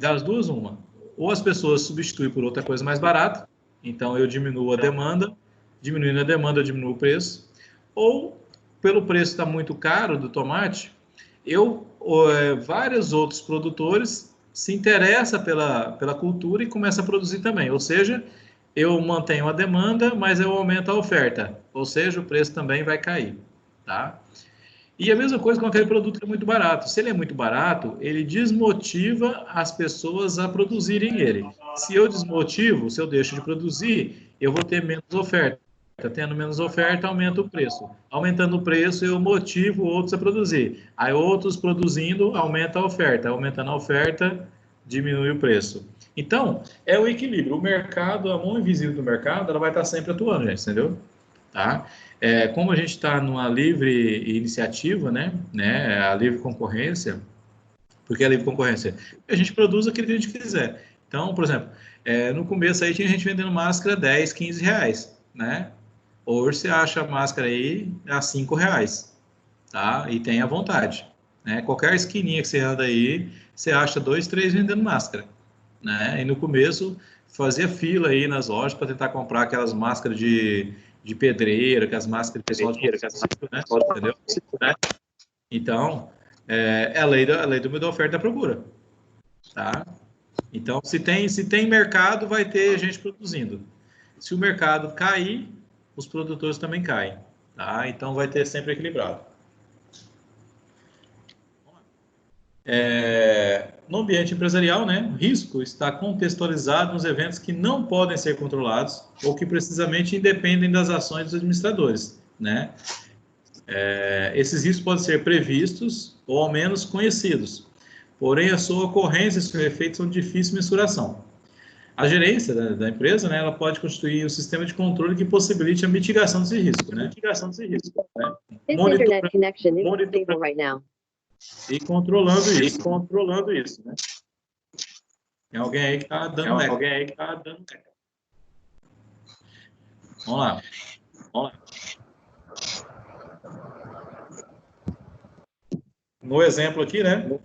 Das duas, uma. Ou as pessoas substituem por outra coisa mais barata, então eu diminuo a demanda, diminuindo a demanda, eu diminuo o preço. Ou, pelo preço estar muito caro do tomate, vários outros produtores se interessam pela cultura e começam a produzir também. Ou seja, eu mantenho a demanda, mas eu aumento a oferta. Ou seja, o preço também vai cair, tá? E a mesma coisa com aquele produto que é muito barato. Se ele é muito barato, ele desmotiva as pessoas a produzirem ele. Se eu desmotivo, se eu deixo de produzir, eu vou ter menos oferta. Tendo menos oferta, aumenta o preço. Aumentando o preço, eu motivo outros a produzir. Aí outros produzindo, aumenta a oferta. Aumentando a oferta, diminui o preço. Então, é o equilíbrio. O mercado, a mão invisível do mercado, ela vai estar sempre atuando, gente, entendeu? Tá? Como a gente está numa livre iniciativa, né, a livre concorrência, porque a livre concorrência, a gente produz aquilo que a gente quiser. Então, por exemplo, no começo aí tinha gente vendendo máscara 10, 15 reais, né? Hoje você acha a máscara aí a 5 reais, tá? E tem à vontade, né? Qualquer esquininha que você anda aí, você acha 2, 3 vendendo máscara, né? E no começo fazia fila aí nas lojas para tentar comprar aquelas máscaras de pedreiro, aquelas máscaras de pessoal de município, né? Entendeu? Então, é a lei da oferta e da procura, tá? Então, se tem mercado, vai ter gente produzindo. Se o mercado cair, os produtores também caem, tá? Então, vai ter sempre equilibrado. No ambiente empresarial, né, o risco está contextualizado nos eventos que não podem ser controlados ou que precisamente independem das ações dos administradores, né? Esses riscos podem ser previstos ou ao menos conhecidos, porém a sua ocorrência e seu efeito são de difícil mensuração. A gerência da empresa, né, ela pode constituir um sistema de controle que possibilite a mitigação desse risco, né? E controlando isso, né? Tem alguém aí que está dando eco. Vamos lá. No exemplo aqui, né?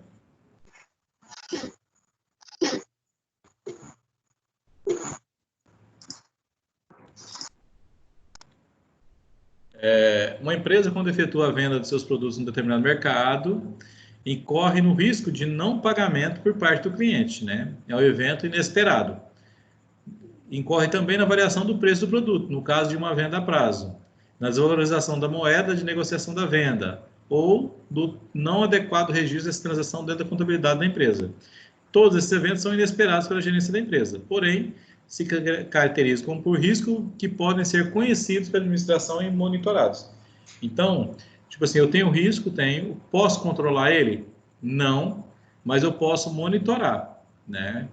Uma empresa, quando efetua a venda de seus produtos em determinado mercado, incorre no risco de não pagamento por parte do cliente, né? É um evento inesperado. Incorre também na variação do preço do produto, no caso de uma venda a prazo, na desvalorização da moeda de negociação da venda, ou do não adequado registro dessa transação dentro da contabilidade da empresa. Todos esses eventos são inesperados pela gerência da empresa, porém, se caracterizam como por risco que podem ser conhecidos pela administração e monitorados. Então, tipo assim, eu tenho risco, posso controlar ele? Não, mas eu posso monitorar, né?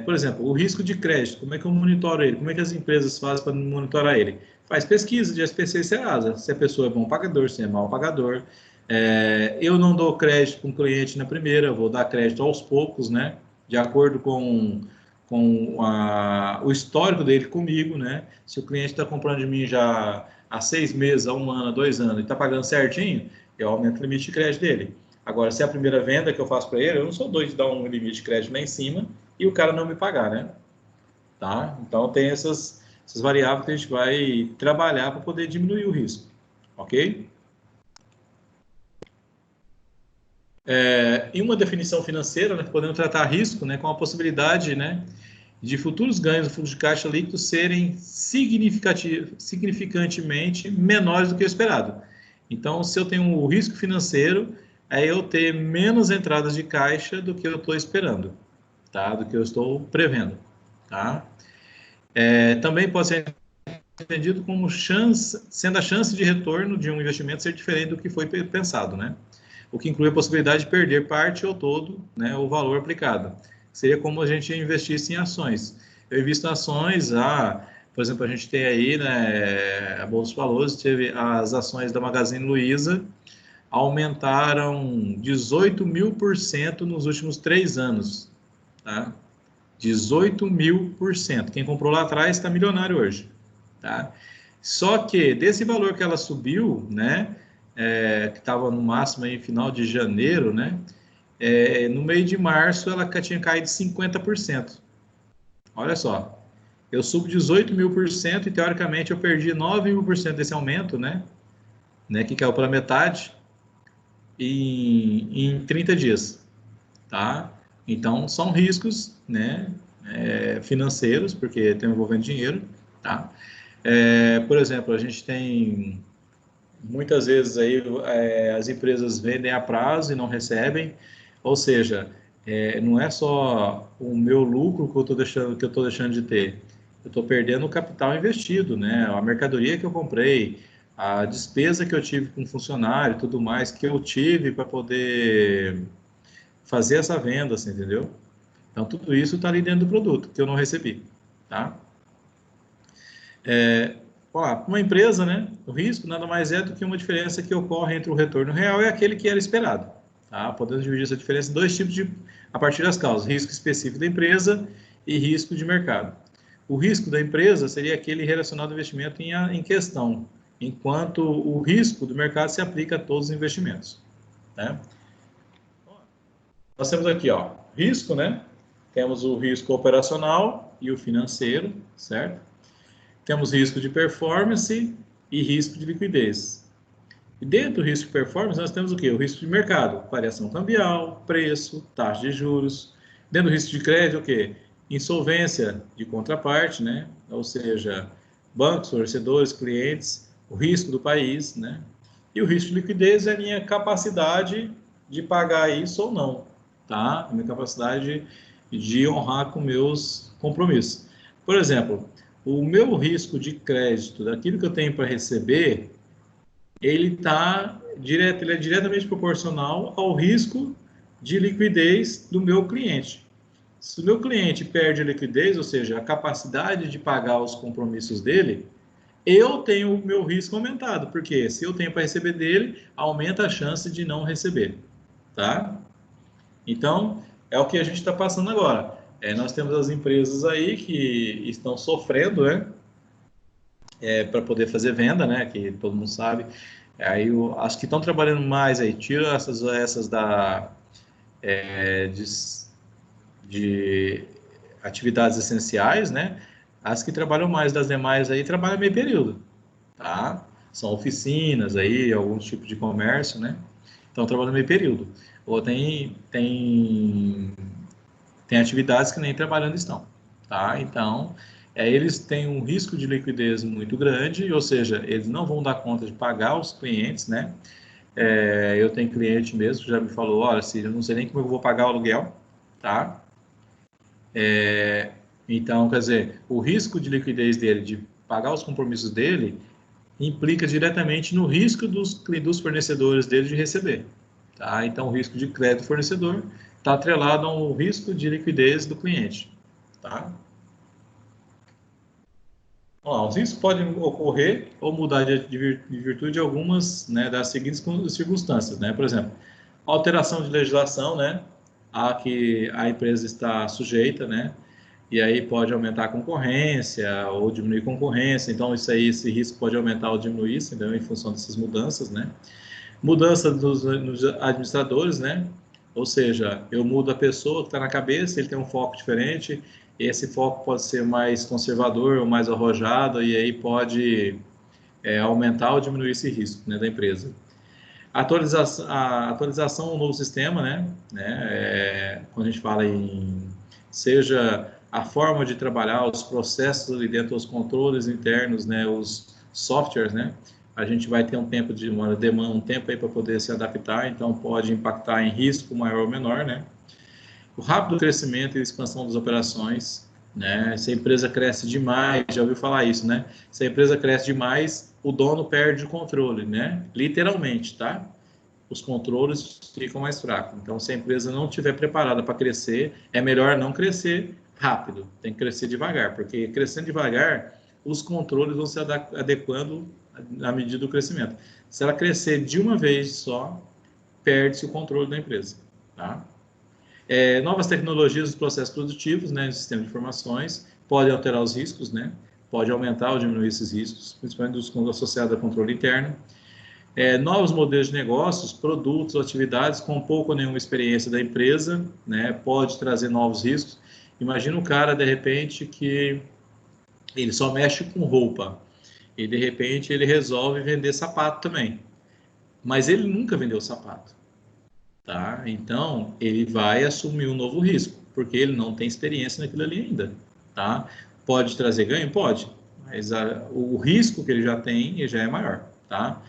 Por exemplo, o risco de crédito, como é que eu monitoro ele? Como é que as empresas fazem para monitorar ele? Faz pesquisa de SPC e Serasa, se a pessoa é bom pagador, se é mau pagador. Eu não dou crédito para um cliente na primeira, eu vou dar crédito aos poucos, né? De acordo com o histórico dele comigo, né? Se o cliente está comprando de mim já há 6 meses, há 1 ano, há 2 anos, e está pagando certinho, eu aumento o limite de crédito dele. Agora, se é a primeira venda que eu faço para ele, eu não sou doido de dar um limite de crédito lá em cima e o cara não me pagar, né? Tá? Então, tem essas variáveis que a gente vai trabalhar para poder diminuir o risco, ok? Em uma definição financeira, né, podemos tratar risco, né, com a possibilidade, né, de futuros ganhos do fluxo de caixa líquido serem significantemente menores do que o esperado. Então, se eu tenho um risco financeiro, é eu ter menos entradas de caixa do que eu estou esperando, tá? Do que eu estou prevendo, tá? Também pode ser entendido como sendo a chance de retorno de um investimento ser diferente do que foi pensado, né? O que inclui a possibilidade de perder parte ou todo, né, o valor aplicado. Seria como a gente investisse em ações. Eu invisto em ações, por exemplo, a gente tem aí, né, a Bolsa de Valores, teve as ações da Magazine Luiza, aumentaram 18.000% nos últimos 3 anos, tá? 18.000%. Quem comprou lá atrás está milionário hoje, tá? Só que desse valor que ela subiu, né, que estava no máximo aí final de janeiro, né, no meio de março ela tinha caído 50%. Olha só, eu subo 18.000% e teoricamente eu perdi 9.000% desse aumento, né, que caiu pela metade em 30 dias, tá? Então são riscos, né, financeiros, porque tem envolvendo dinheiro, tá? Por exemplo, a gente tem muitas vezes aí as empresas vendem a prazo e não recebem, ou seja, não é só o meu lucro que eu estou deixando de ter, eu estou perdendo o capital investido, né? A mercadoria que eu comprei, a despesa que eu tive com funcionário, tudo mais que eu tive para poder fazer essa venda, assim, entendeu? Então tudo isso está ali dentro do produto que eu não recebi, tá? Uma empresa, né, o risco nada mais é do que uma diferença que ocorre entre o retorno real e aquele que era esperado. Tá? Podemos dividir essa diferença em 2 tipos a partir das causas, risco específico da empresa e risco de mercado. O risco da empresa seria aquele relacionado ao investimento em questão, enquanto o risco do mercado se aplica a todos os investimentos. Né? Nós temos aqui, ó, risco, né? Temos o risco operacional e o financeiro, certo? Temos risco de performance e risco de liquidez. E dentro do risco de performance, nós temos o quê? O risco de mercado, variação cambial, preço, taxa de juros. Dentro do risco de crédito, o quê? Insolvência de contraparte, né? Ou seja, bancos, fornecedores, clientes, o risco do país, né? E o risco de liquidez é a minha capacidade de pagar isso ou não, tá? A minha capacidade de honrar com meus compromissos. Por exemplo, o meu risco de crédito, daquilo que eu tenho para receber, ele é diretamente proporcional ao risco de liquidez do meu cliente. Se o meu cliente perde a liquidez, ou seja, a capacidade de pagar os compromissos dele, eu tenho o meu risco aumentado, porque se eu tenho para receber dele, aumenta a chance de não receber, tá? Então, é o que a gente está passando agora. Nós temos as empresas aí que estão sofrendo, né? Para poder fazer venda, né? Que todo mundo sabe. Aí as que estão trabalhando mais aí, tira essas de atividades essenciais, né? As que trabalham mais das demais aí trabalham meio período, tá? São oficinas aí, algum tipo de comércio, né? Então trabalham meio período. Ou tem atividades que nem trabalhando estão, tá? Então, eles têm um risco de liquidez muito grande, ou seja, eles não vão dar conta de pagar os clientes, né? Eu tenho cliente mesmo que já me falou, olha, eu não sei nem como eu vou pagar o aluguel, tá? Então, quer dizer, o risco de liquidez dele, de pagar os compromissos dele, implica diretamente no risco dos fornecedores dele de receber, tá? Então, o risco de crédito do fornecedor está atrelado ao risco de liquidez do cliente, tá? Os riscos podem ocorrer ou mudar de virtude de algumas, né, das seguintes circunstâncias, né? Por exemplo, alteração de legislação, né, a que a empresa está sujeita, né? E aí pode aumentar a concorrência ou diminuir a concorrência. Então, esse risco pode aumentar ou diminuir, entendeu? Em função dessas mudanças, né? Mudança nos administradores, né? Ou seja, eu mudo a pessoa que está na cabeça, ele tem um foco diferente, esse foco pode ser mais conservador ou mais arrojado, e aí pode aumentar ou diminuir esse risco, né, da empresa. A atualização ao novo sistema, né? Quando a gente fala seja a forma de trabalhar, os processos ali dentro, os controles internos, né, os softwares, né? A gente vai ter um tempo um tempo aí para poder se adaptar, então pode impactar em risco maior ou menor, né? O rápido crescimento e expansão das operações, né? Se a empresa cresce demais, já ouviu falar isso, né? Se a empresa cresce demais, o dono perde o controle, né? Literalmente, tá? Os controles ficam mais fracos. Então, se a empresa não estiver preparada para crescer, é melhor não crescer rápido, tem que crescer devagar, porque crescendo devagar, os controles vão se adequando à medida do crescimento. Se ela crescer de uma vez só, perde-se o controle da empresa, tá? Novas tecnologias dos processos produtivos, né, sistema de informações, podem alterar os riscos, né, pode aumentar ou diminuir esses riscos, principalmente dos associados a controle interno. Novos modelos de negócios, produtos, atividades com pouco ou nenhuma experiência da empresa, né, pode trazer novos riscos. Imagina um cara, de repente, que ele só mexe com roupa e, de repente, ele resolve vender sapato também, mas ele nunca vendeu sapato, tá? Então, ele vai assumir um novo risco, porque ele não tem experiência naquilo ali ainda, tá? Pode trazer ganho? Pode, mas o risco que ele já tem já é maior, tá?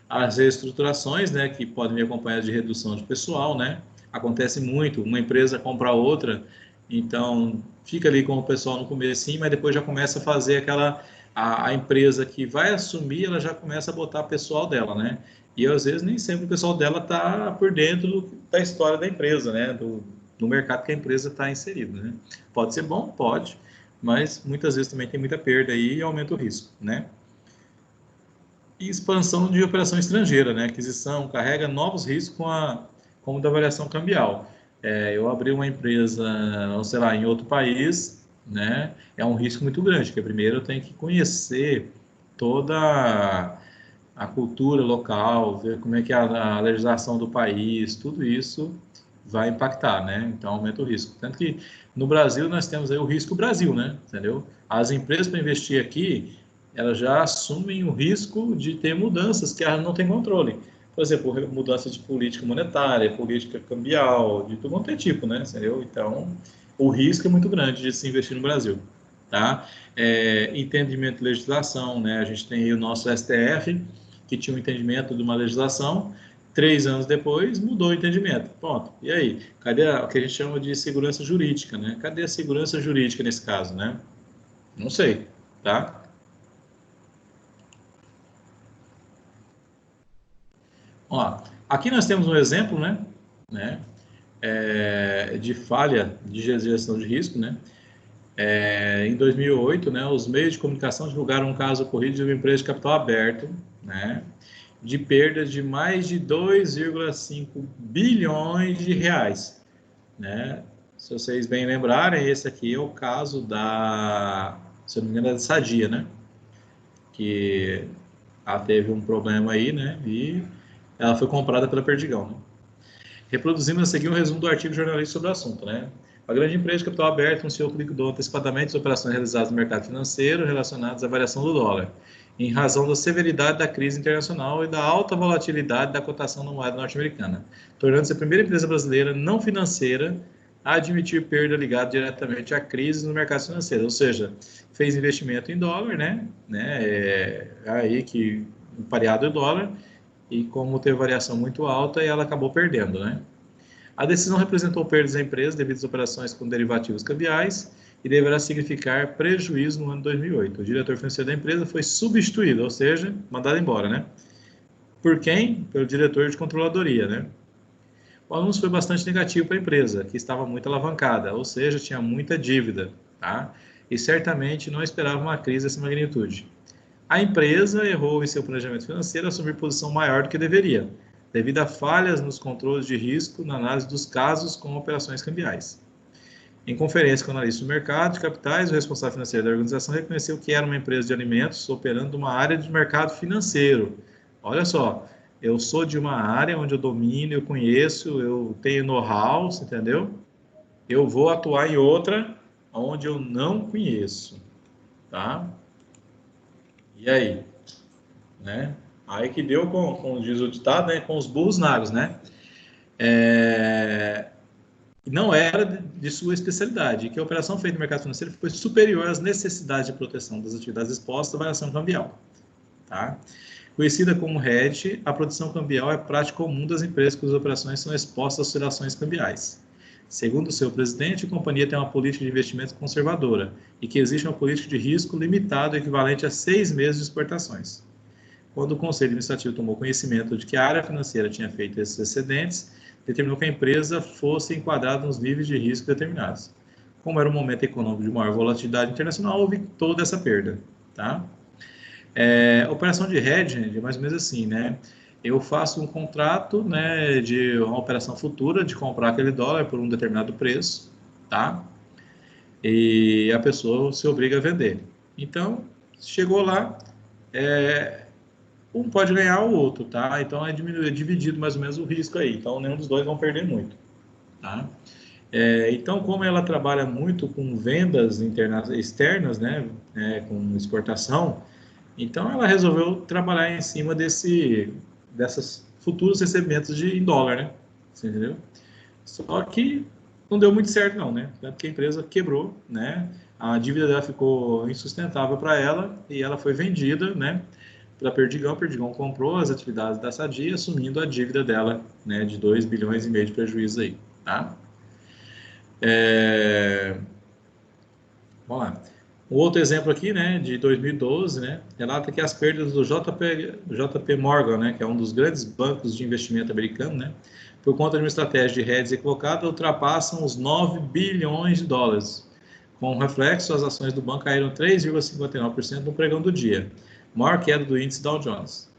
As reestruturações, né, que podem vir acompanhadas de redução de pessoal, né? Acontece muito, uma empresa compra outra, então fica ali com o pessoal no começo, sim, mas depois já começa a fazer a empresa que vai assumir, ela já começa a botar pessoal dela, né? E às vezes nem sempre o pessoal dela está por dentro da história da empresa, né? Do mercado que a empresa está inserida, né? Pode ser bom? Pode, mas muitas vezes também tem muita perda aí e aumenta o risco, né? E expansão de operação estrangeira, né? Aquisição, carrega novos riscos como da variação cambial. Eu abri uma empresa, sei lá, em outro país, né? É um risco muito grande, porque primeiro eu tenho que conhecer toda a cultura local, ver como é que é a legislação do país, tudo isso vai impactar, né? Então aumenta o risco. Tanto que no Brasil nós temos aí o risco Brasil, né? Entendeu? As empresas para investir aqui, elas já assumem o risco de ter mudanças que elas não têm controle. Por exemplo, mudança de política monetária, política cambial, de tudo quanto é tipo, né? Entendeu? Então, o risco é muito grande de se investir no Brasil, tá? Entendimento de legislação, né? A gente tem aí o nosso STF, que tinha um entendimento de uma legislação, 3 anos depois mudou o entendimento. Pronto. E aí? Cadê o que a gente chama de segurança jurídica, né? Cadê a segurança jurídica nesse caso, né? Não sei, tá? Ó, aqui nós temos um exemplo, né? De falha de gestão de risco, né? Em 2008, né, os meios de comunicação divulgaram um caso ocorrido de uma empresa de capital aberto, né, de perdas de mais de 2,5 bilhões de reais, né, se vocês bem lembrarem, esse aqui é o caso se eu não me engano, da Sadia, né? Que ela teve um problema aí, né? E ela foi comprada pela Perdigão, né? Reproduzindo a seguir um resumo do artigo jornalístico sobre o assunto, né? A grande empresa de capital aberto anunciou que liquidou antecipadamente as operações realizadas no mercado financeiro relacionadas à variação do dólar, em razão da severidade da crise internacional e da alta volatilidade da cotação da moeda norte-americana, tornando-se a primeira empresa brasileira não financeira a admitir perda ligada diretamente à crise no mercado financeiro, ou seja, fez investimento em dólar, né? Aí que pareado o dólar, e como teve variação muito alta, ela acabou perdendo, né? A decisão representou perdas à empresa devido às operações com derivativos cambiais e deverá significar prejuízo no ano 2008. O diretor financeiro da empresa foi substituído, ou seja, mandado embora, né? Por quem? Pelo diretor de controladoria, né? O anúncio foi bastante negativo para a empresa, que estava muito alavancada, ou seja, tinha muita dívida, tá? E certamente não esperava uma crise dessa magnitude. A empresa errou em seu planejamento financeiro ao assumir posição maior do que deveria, devido a falhas nos controles de risco na análise dos casos com operações cambiais. Em conferência com analistas do mercado de capitais, o responsável financeiro da organização reconheceu que era uma empresa de alimentos operando numa área de mercado financeiro. Olha só, eu sou de uma área onde eu domino, eu conheço, eu tenho know-how, entendeu? Eu vou atuar em outra onde eu não conheço, tá? E aí, né? Aí que deu, como diz o ditado, né? Com os burros na água, né? Não era de sua especialidade, que a operação feita no mercado financeiro foi superior às necessidades de proteção das atividades expostas à variação cambial, tá? Conhecida como hedge, a proteção cambial é prática comum das empresas cujas operações são expostas a oscilações cambiais. Segundo o seu presidente, a companhia tem uma política de investimento conservadora e que existe uma política de risco limitado equivalente a 6 meses de exportações. Quando o Conselho Administrativo tomou conhecimento de que a área financeira tinha feito esses excedentes, determinou que a empresa fosse enquadrada nos níveis de risco determinados. Como era um momento econômico de maior volatilidade internacional, houve toda essa perda, tá? Operação de hedging é mais ou menos assim, né? Eu faço um contrato, né, de uma operação futura de comprar aquele dólar por um determinado preço, tá? E a pessoa se obriga a vender. Então, chegou lá, um pode ganhar o outro, tá? Então, é dividido mais ou menos o risco aí. Então, nenhum dos dois vão perder muito, tá? Então, como ela trabalha muito com vendas externas, né, com exportação, então ela resolveu trabalhar em cima dessas futuros recebimentos em dólar, né? Você entendeu? Só que não deu muito certo não, né? Porque a empresa quebrou, né? A dívida dela ficou insustentável para ela e ela foi vendida, né? Para a Perdigão. A Perdigão comprou as atividades da Sadia, assumindo a dívida dela, né? De 2,5 bilhões de prejuízo aí, tá? Vamos lá. Um outro exemplo aqui, né, de 2012, né, relata que as perdas do JP Morgan, né, que é um dos grandes bancos de investimento americano, né, por conta de uma estratégia de hedge equivocada, ultrapassam os 9 bilhões de dólares. Com reflexo, as ações do banco caíram 3,59% no pregão do dia, maior queda do índice Dow Jones.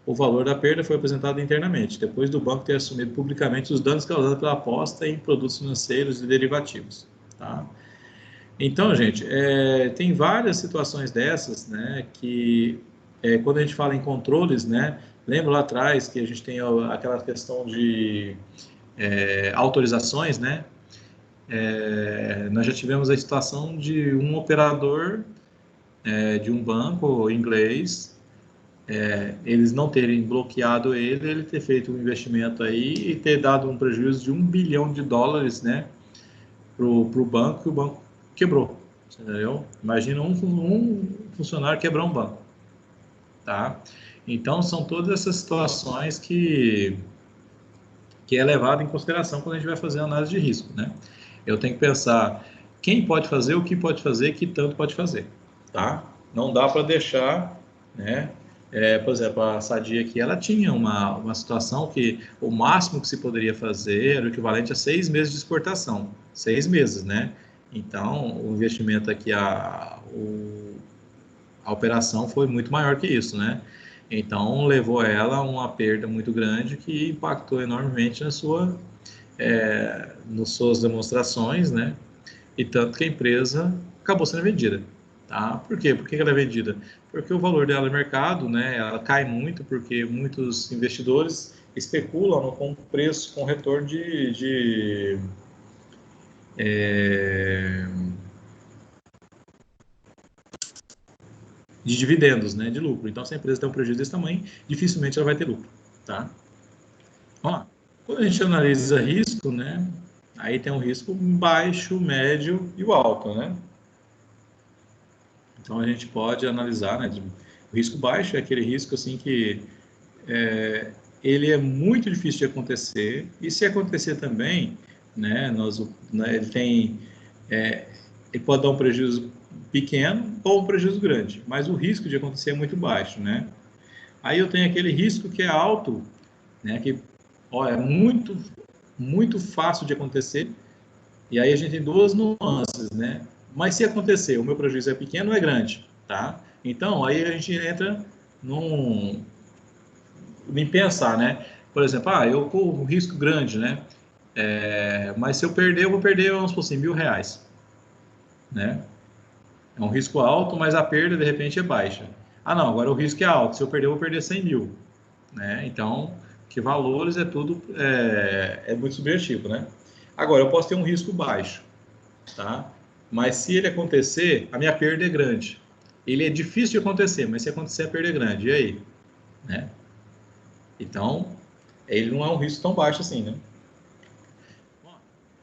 O valor da perda foi apresentado internamente, depois do banco ter assumido publicamente os danos causados pela aposta em produtos financeiros e derivativos, tá? Então, gente, tem várias situações dessas, né, que quando a gente fala em controles, né, lembra lá atrás que a gente tem aquela questão de autorizações, né, nós já tivemos a situação de um operador de um banco inglês, eles não terem bloqueado ele ter feito um investimento aí e ter dado um prejuízo de $1 bilhão, né, para o banco, e o banco quebrou, entendeu? Imagina um funcionário quebrar um banco, tá? Então, são todas essas situações que é levado em consideração quando a gente vai fazer a análise de risco, né? Eu tenho que pensar quem pode fazer, o que pode fazer, que tanto pode fazer, tá? Não dá para deixar, né? Por exemplo, a Sadia aqui, ela tinha uma situação que o máximo que se poderia fazer era o equivalente a 6 meses de exportação, 6 meses, né? Então, o investimento aqui, a operação foi muito maior que isso, né? Então, levou ela a uma perda muito grande que impactou enormemente na sua nas suas demonstrações, né? E tanto que a empresa acabou sendo vendida, tá? Por quê? Por que ela é vendida? Porque o valor dela no mercado, né? Ela cai muito porque muitos investidores especulam com preço, com retorno de dividendos, né? De lucro. Então, se a empresa tem um prejuízo desse tamanho, dificilmente ela vai ter lucro, tá? Ó, quando a gente analisa risco, né? Aí tem um risco baixo, médio e o alto, né? Então a gente pode analisar, né? O risco baixo é aquele risco assim que ele é muito difícil de acontecer e se acontecer também, né? Ele tem, ele pode dar um prejuízo pequeno ou um prejuízo grande, mas o risco de acontecer é muito baixo, né? Aí eu tenho aquele risco que é alto, né? Que é muito fácil de acontecer. E aí a gente tem duas nuances, né? Mas se acontecer, o meu prejuízo é pequeno ou é grande, tá? Então, aí a gente entra em pensar, né? Por exemplo, eu corro um risco grande, né? Mas se eu perder, eu vou perder, vamos supor assim, R$1.000, né? É um risco alto, mas a perda, de repente, é baixa. Não, agora o risco é alto. Se eu perder, eu vou perder 100 mil, né? Então, que valores é tudo, é muito subjetivo, né? Agora, eu posso ter um risco baixo, tá? Mas se ele acontecer, a minha perda é grande. Ele é difícil de acontecer, mas se acontecer, a perda é grande. E aí? Né? Então, ele não é um risco tão baixo assim, né?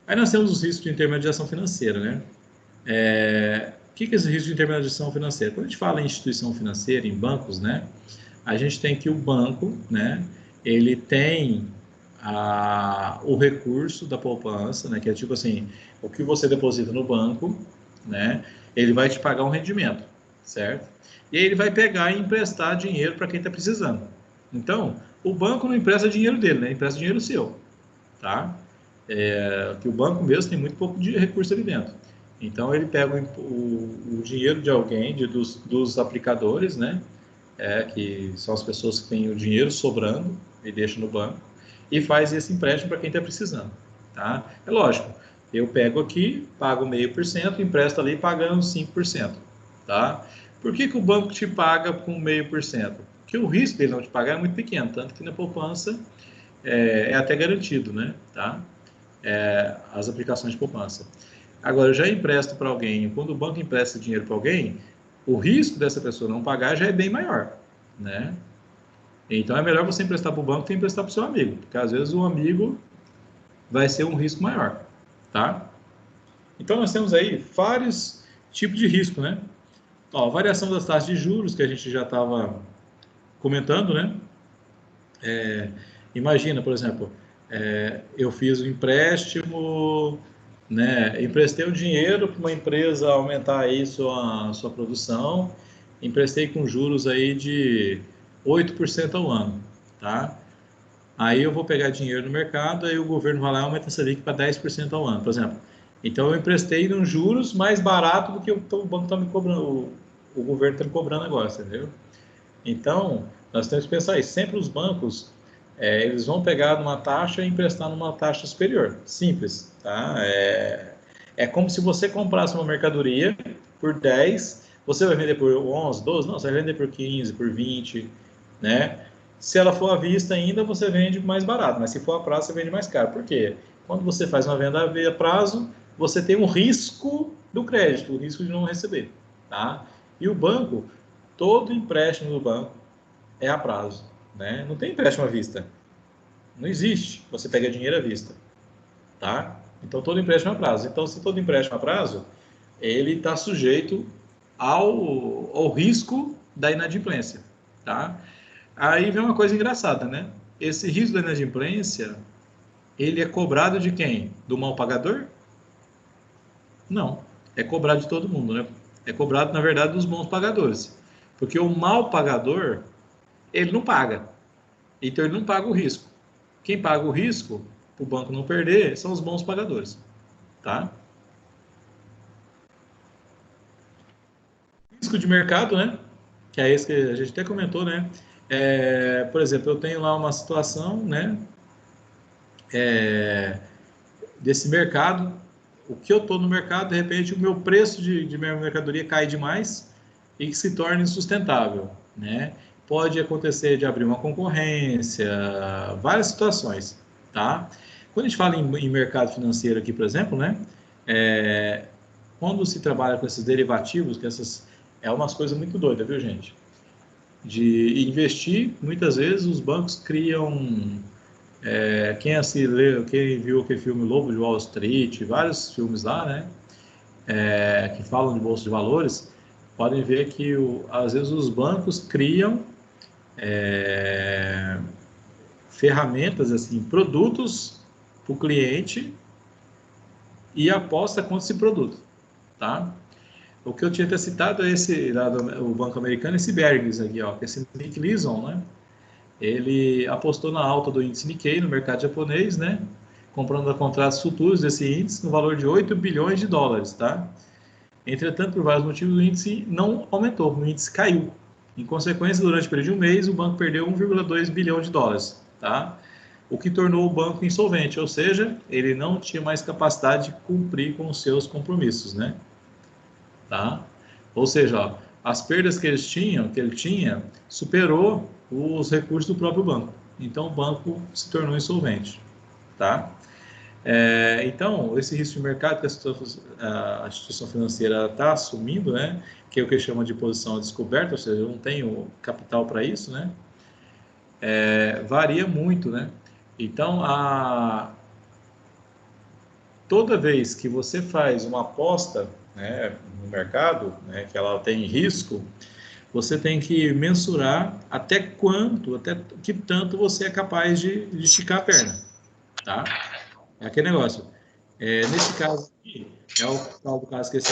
Aí nós temos os riscos de intermediação financeira, né? O que é esse risco de intermediação financeira? Quando a gente fala em instituição financeira, em bancos, né? A gente tem que o banco, né? Ele tem o recurso da poupança, né? Que é tipo assim, o que você deposita no banco, né? Ele vai te pagar um rendimento, certo? E aí ele vai pegar e emprestar dinheiro para quem está precisando. Então, o banco não empresta dinheiro dele, né? Empresta dinheiro seu, tá? Que o banco mesmo tem muito pouco de recurso ali dentro. Então, ele pega o dinheiro de alguém, dos aplicadores, né? Que são as pessoas que têm o dinheiro sobrando e deixam no banco, e faz esse empréstimo para quem está precisando, tá? É lógico, eu pego aqui, pago 0,5%, empresto ali pagando 5%, tá? Por que o banco te paga com 0,5%? Porque o risco dele não te pagar é muito pequeno, tanto que na poupança é até garantido, né? Tá? As aplicações de poupança. Agora, eu já empresto para alguém, quando o banco empresta dinheiro para alguém, o risco dessa pessoa não pagar já é bem maior, né? Então é melhor você emprestar para o banco que emprestar para o seu amigo, porque às vezes o amigo vai ser um risco maior, tá? Então nós temos aí vários tipos de risco, né? Variação das taxas de juros que a gente já estava comentando, né? Imagina, por exemplo, eu fiz um empréstimo, né? Emprestei o dinheiro para uma empresa aumentar aí sua produção, emprestei com juros aí de 8% ao ano, tá? Aí eu vou pegar dinheiro no mercado, aí o governo vai lá e aumenta essa Selic para 10% ao ano, por exemplo. Então eu emprestei nos juros mais barato do que o banco está me cobrando, o governo está me cobrando agora, entendeu? Então, nós temos que pensar isso. Sempre os bancos, eles vão pegar numa taxa e emprestar numa taxa superior. Simples, tá? É como se você comprasse uma mercadoria por 10, você vai vender por 11, 12? Não, você vai vender por 15, por 20, né? Se ela for à vista ainda, você vende mais barato, mas se for a prazo, você vende mais caro. Por quê? Quando você faz uma venda a prazo, você tem um risco do crédito, o risco de não receber, tá? E o banco, todo empréstimo do banco é a prazo, né? Não tem empréstimo à vista. Não existe. Você pega dinheiro à vista, tá? Então, todo empréstimo é a prazo. Então, se todo empréstimo é a prazo, ele está sujeito ao risco da inadimplência, tá? Aí vem uma coisa engraçada, né? Esse risco da inadimplência, ele é cobrado de quem? Do mal pagador? Não. É cobrado de todo mundo, né? É cobrado, na verdade, dos bons pagadores. Porque o mal pagador, ele não paga. Então, ele não paga o risco. Quem paga o risco, para o banco não perder, são os bons pagadores, tá? Risco de mercado, né? Que é esse que a gente até comentou, né? Por exemplo, eu tenho lá uma situação, né? desse mercado, o que eu estou no mercado, de repente o meu preço de minha mercadoria cai demais e que se torne insustentável, né? Pode acontecer de abrir uma concorrência, várias situações, tá? Quando a gente fala em mercado financeiro aqui, por exemplo, né? Quando se trabalha com esses derivativos, que essas é umas coisas muito doidas, viu, gente? De investir, muitas vezes os bancos criam. Quem viu aquele filme Lobo de Wall Street, vários filmes lá, né? Que falam de bolsa de valores, podem ver que às vezes os bancos criam ferramentas, assim, produtos para o cliente e aposta contra esse produto, tá? O que eu tinha até citado é esse, o banco americano, esse Berges aqui, ó, que é esse Nick Leeson, né? Ele apostou na alta do índice Nikkei no mercado japonês, né? Comprando contratos futuros desse índice no valor de 8 bilhões de dólares, tá? Entretanto, por vários motivos, o índice não aumentou, o índice caiu. Em consequência, durante o período de um mês, o banco perdeu 1,2 bilhão de dólares, tá? O que tornou o banco insolvente, ou seja, ele não tinha mais capacidade de cumprir com os seus compromissos, né? Tá? Ou seja, ó, as perdas que ele tinha, superou os recursos do próprio banco. Então, o banco se tornou insolvente, tá? Então, esse risco de mercado que a instituição financeira está assumindo, né, que é o que chama de posição a descoberta, ou seja, eu não tenho capital para isso, né, varia muito, né? Então, toda vez que você faz uma aposta, né, no mercado, né, que ela tem risco, você tem que mensurar até que tanto você é capaz de esticar a perna, tá? É aquele negócio. Nesse caso aqui, o caso que esse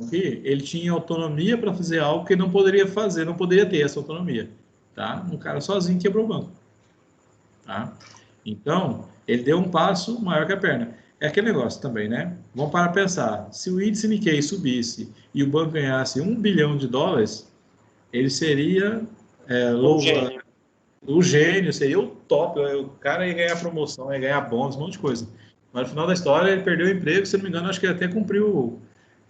aqui, ele tinha autonomia para fazer algo que ele não poderia fazer, não poderia ter essa autonomia, tá? Um cara sozinho quebrou o banco, tá? Então, ele deu um passo maior que a perna. É aquele negócio também, né? Vamos para pensar. Se o índice Nikkei subisse e o banco ganhasse 1 bilhão de dólares, ele seria o gênio, seria o top. O cara ia ganhar promoção, ia ganhar bônus, um monte de coisa. Mas no final da história, ele perdeu o emprego. Se não me engano, acho que ele até cumpriu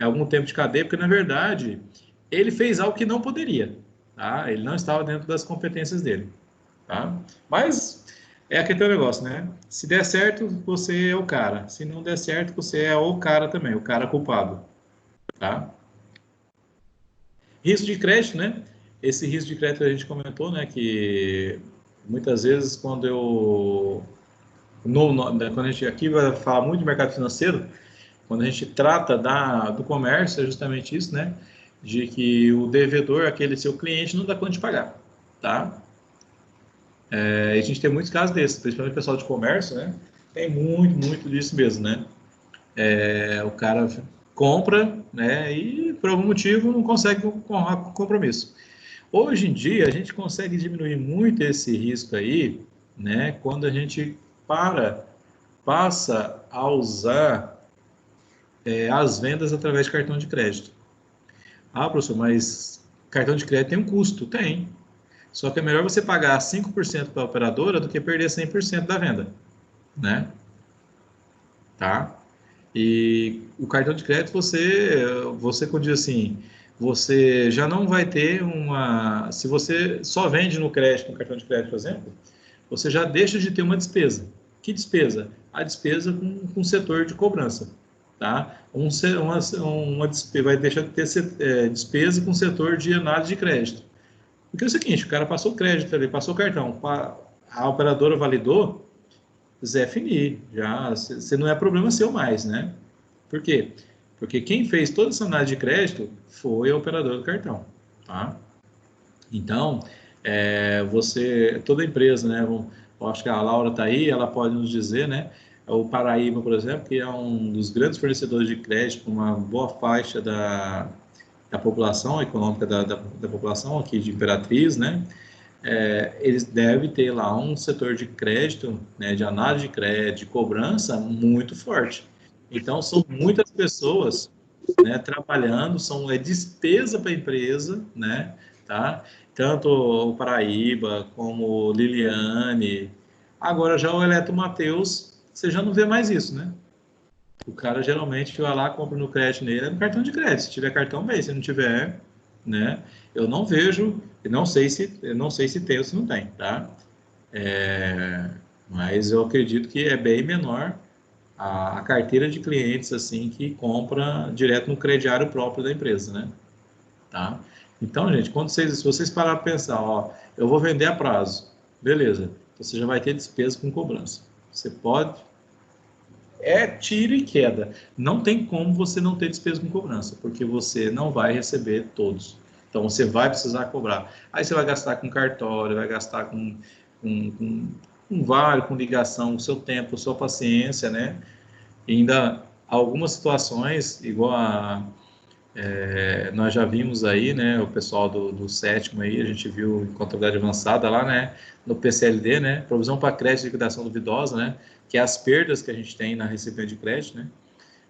algum tempo de cadeia, porque na verdade ele fez algo que não poderia. Tá? Ele não estava dentro das competências dele. Tá? Mas é aquele negócio, né? Se der certo, você é o cara. Se não der certo, você é o cara também, o cara culpado. Tá? Risco de crédito, né? Esse risco de crédito a gente comentou, né? Que muitas vezes quando quando a gente aqui vai falar muito de mercado financeiro, quando a gente trata do comércio, é justamente isso, né? De que o devedor, aquele seu cliente, não dá conta de pagar, tá? A gente tem muitos casos desses, principalmente o pessoal de comércio, né? Tem muito disso mesmo, né? O cara compra, né? E por algum motivo não consegue honrar com o compromisso. Hoje em dia, a gente consegue diminuir muito esse risco aí, né? Quando a gente passa a usar as vendas através de cartão de crédito. Ah, professor, mas cartão de crédito tem um custo? Tem. Só que é melhor você pagar 5% para a operadora do que perder 100% da venda, né? Tá? E o cartão de crédito, você quando diz assim, você já não vai ter se você só vende no crédito, no cartão de crédito, por exemplo, você já deixa de ter uma despesa. Que despesa? A despesa com o setor de cobrança, tá? Vai deixar de ter despesa com o setor de análise de crédito. Porque é o seguinte, o cara passou o crédito ali, passou o cartão, a operadora validou, Zé Fini, já, você não é problema seu mais, né? Por quê? Porque quem fez toda essa análise de crédito foi a operadora do cartão, tá? Então, toda empresa, né? Eu acho que a Laura está aí, ela pode nos dizer, né? O Paraíba, por exemplo, que é um dos grandes fornecedores de crédito, uma boa faixa da população econômica da população aqui de Imperatriz, né? Eles devem ter lá um setor de crédito, né, de análise de crédito, de cobrança muito forte. Então, são muitas pessoas, né, trabalhando, é despesa para a empresa, né, tá? Tanto o Paraíba como Liliane. Agora, já o Eletro Mateus, você já não vê mais isso, né? O cara geralmente vai lá, compra no crédito nele, é no cartão de crédito. Se tiver cartão, bem. Se não tiver, né? Eu não vejo, eu não sei se tem ou se não tem, tá? Mas eu acredito que é bem menor a carteira de clientes assim que compra direto no crediário próprio da empresa, né? Tá? Então, gente, se vocês pararem para pensar, ó, eu vou vender a prazo, beleza? Você já vai ter despesa com cobrança. Você pode tiro e queda. Não tem como você não ter despesa com cobrança, porque você não vai receber todos. Então você vai precisar cobrar. Aí você vai gastar com cartório, vai gastar com vale, com ligação, o seu tempo, a sua paciência, né? E ainda algumas situações, nós já vimos aí, né, o pessoal do sétimo aí, a gente viu em contabilidade avançada lá, né, no PCLD, né, provisão para crédito e liquidação duvidosa, né, que é as perdas que a gente tem na recebimento de crédito, né,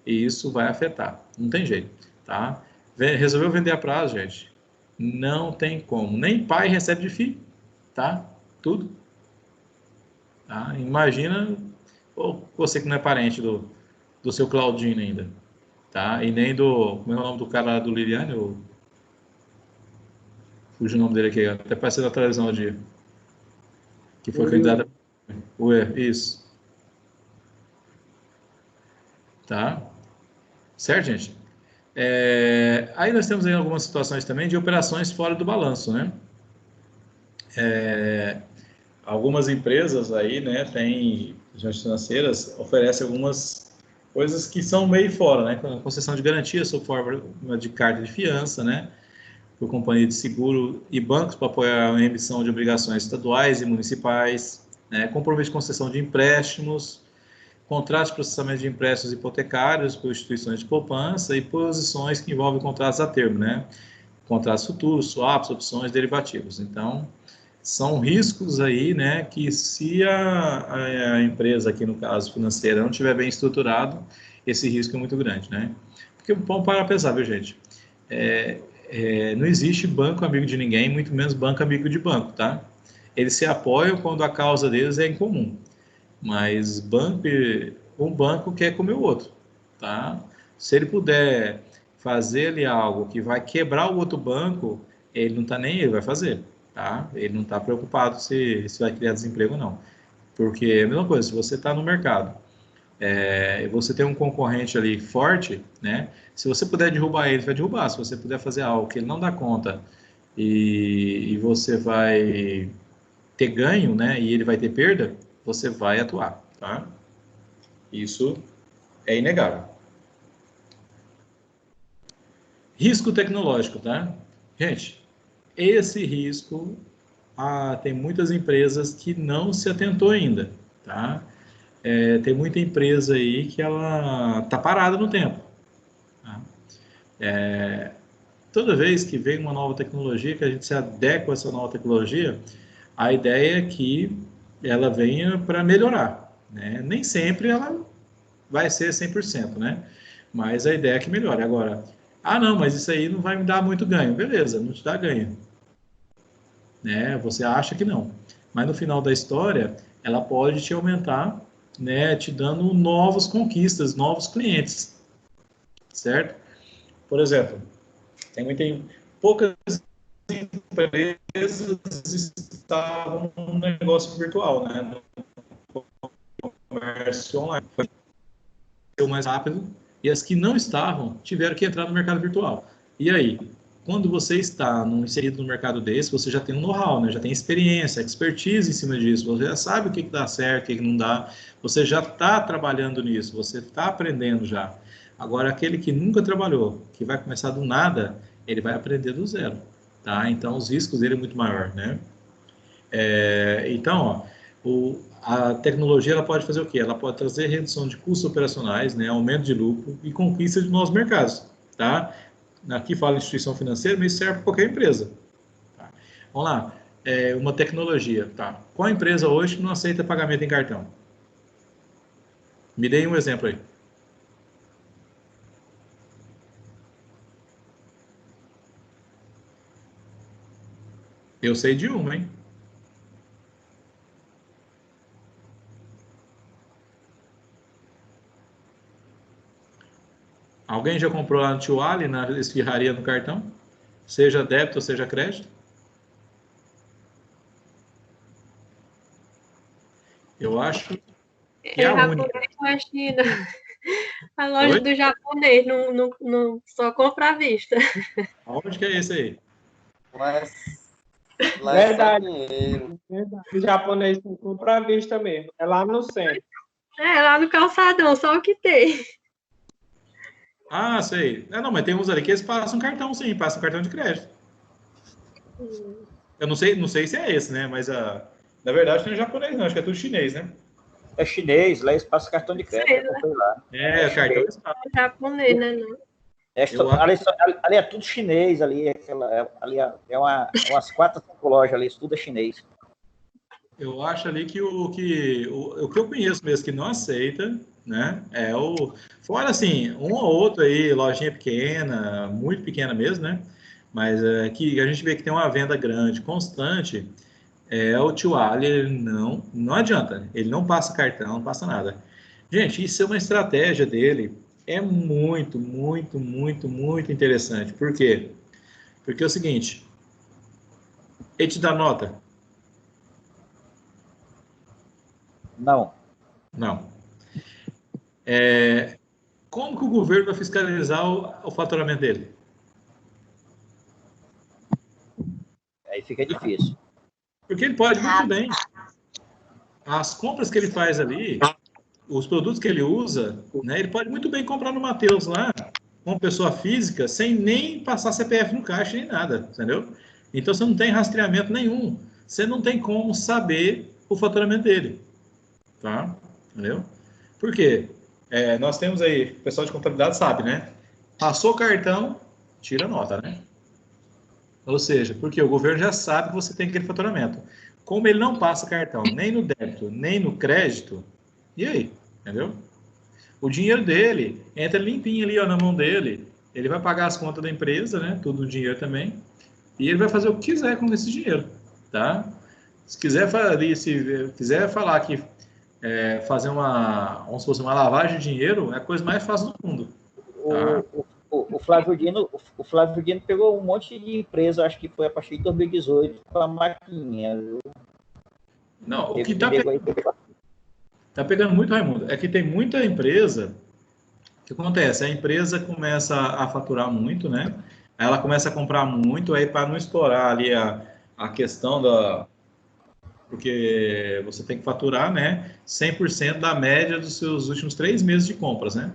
e isso vai afetar, não tem jeito, tá? Resolveu vender a prazo, gente, não tem como, nem pai recebe de filho, tá? Tudo, tá? Imagina, ou você que não é parente do seu Claudino ainda, tá? E nem como é o nome do cara lá do Liliane, fugiu o nome dele aqui, até apareceu na televisão um dia, que foi candidato. Ué, isso, tá? Certo, gente? Aí nós temos aí algumas situações também de operações fora do balanço, né? Algumas empresas aí, né, tem agências financeiras, oferecem algumas coisas que são meio fora, né? Concessão de garantia sob forma de carta de fiança, né? Por companhia de seguro e bancos para apoiar a emissão de obrigações estaduais e municipais, né? Compromisso de concessão de empréstimos, contratos de processamento de empréstimos hipotecários por instituições de poupança e posições que envolvem contratos a termo, né? Contratos futuros, swaps, opções, derivativos. Então, são riscos aí, né, que se a empresa, aqui no caso financeira, não estiver bem estruturado, esse risco é muito grande, né? Porque vamos parar para pensar, viu, gente? Não existe banco amigo de ninguém, muito menos banco amigo de banco, tá? Eles se apoiam quando a causa deles é em comum, mas um banco quer comer o outro, tá? Se ele puder fazer ali algo que vai quebrar o outro banco, ele não está nem ele vai fazer, tá? Ele não está preocupado se vai criar desemprego ou não, porque é a mesma coisa, se você está no mercado, você tem um concorrente ali forte, né? Se você puder derrubar ele, vai derrubar. Se você puder fazer algo que ele não dá conta e você vai ter ganho, né? E ele vai ter perda, você vai atuar, tá? Isso é inegável. Risco tecnológico, tá? Gente, esse risco, tem muitas empresas que não se atentou ainda, tá? Tem muita empresa aí que ela tá parada no tempo. Tá? Toda vez que vem uma nova tecnologia, que a gente se adequa a essa nova tecnologia, a ideia é que ela venha para melhorar, né? Nem sempre ela vai ser 100%, né? Mas a ideia é que melhore. Agora, não, mas isso aí não vai me dar muito ganho. Beleza, não te dá ganho, né? Você acha que não. Mas no final da história, ela pode te aumentar, né? Te dando novas conquistas, novos clientes, certo? Por exemplo, tem poucas empresas estavam no negócio virtual, né? No comércio online. Foi o mais rápido e as que não estavam tiveram que entrar no mercado virtual. E aí, quando você está inserido no mercado desse, você já tem um know-how, né? Já tem experiência, expertise em cima disso, você já sabe o que dá certo, o que não dá, você já está trabalhando nisso, você está aprendendo já. Agora, aquele que nunca trabalhou, que vai começar do nada, ele vai aprender do zero, tá? Então, os riscos dele é muito maior, né? Então, a tecnologia ela pode fazer o quê? Ela pode trazer redução de custos operacionais, né, aumento de lucro e conquista de novos mercados, tá? Aqui fala instituição financeira, mas isso serve para qualquer empresa. Tá? Vamos lá, uma tecnologia, tá? Qual empresa hoje não aceita pagamento em cartão? Me dê um exemplo aí. Eu sei de uma, hein? Alguém já comprou lá no Tio Ali, na esfirraria no cartão? Seja débito ou seja crédito? Eu acho que é a única. Japonês na China. A loja Oi? do japonês não só compra à vista. Aonde que é esse aí? Lá é Verdade. dinheiro. O japonês não compra à vista mesmo. É lá no centro. É, lá no calçadão, só o que tem. Ah, sei. Não, mas tem uns ali que eles passam cartão, sim, passam cartão de crédito. Eu não sei se é esse, né? Mas na verdade não é japonês, não, acho que é tudo chinês, né? É chinês, lá eles passam cartão de crédito. Sei, Eu comprei lá. É, cartão eles passam. É japonês, né? Não. Ali é tudo chinês, ali é umas 4 ou 5 lojas ali, isso tudo é chinês. Eu acho ali que o que eu conheço mesmo que não aceita, né? Fora assim, um ou outro aí, lojinha pequena, muito pequena mesmo, né? Mas que a gente vê que tem uma venda grande, constante, o Tio Ali, ele não adianta, ele não passa cartão, não passa nada. Gente, isso é uma estratégia dele, é muito, muito, muito, muito interessante. Por quê? Porque é o seguinte, ele te dá nota? Não. Não. Como que o governo vai fiscalizar o faturamento dele? Aí fica difícil. Porque ele pode muito bem. As compras que ele faz ali, os produtos que ele usa, né, ele pode muito bem comprar no Mateus lá, como pessoa física, sem nem passar CPF no caixa nem nada, entendeu? Então você não tem rastreamento nenhum. Você não tem como saber o faturamento dele. Tá? Entendeu? Por quê? Nós temos aí, o pessoal de contabilidade sabe, né? Passou o cartão, tira a nota, né? Ou seja, porque o governo já sabe que você tem aquele faturamento. Como ele não passa cartão nem no débito, nem no crédito, e aí? Entendeu? O dinheiro dele entra limpinho ali ó, na mão dele, ele vai pagar as contas da empresa, né? Tudo o dinheiro também, e ele vai fazer o que quiser com esse dinheiro, tá? Se quiser falar que fazer vamos supor, uma lavagem de dinheiro é a coisa mais fácil do mundo. Tá? O Flávio Dino pegou um monte de empresa, acho que foi a partir de 2018, com a maquininha. Não, o que tá pegando muito, Raimundo, é que tem muita empresa. O que acontece? A empresa começa a faturar muito, né? Aí ela começa a comprar muito, aí para não estourar ali a questão porque você tem que faturar, né, 100% da média dos seus últimos 3 meses de compras, né?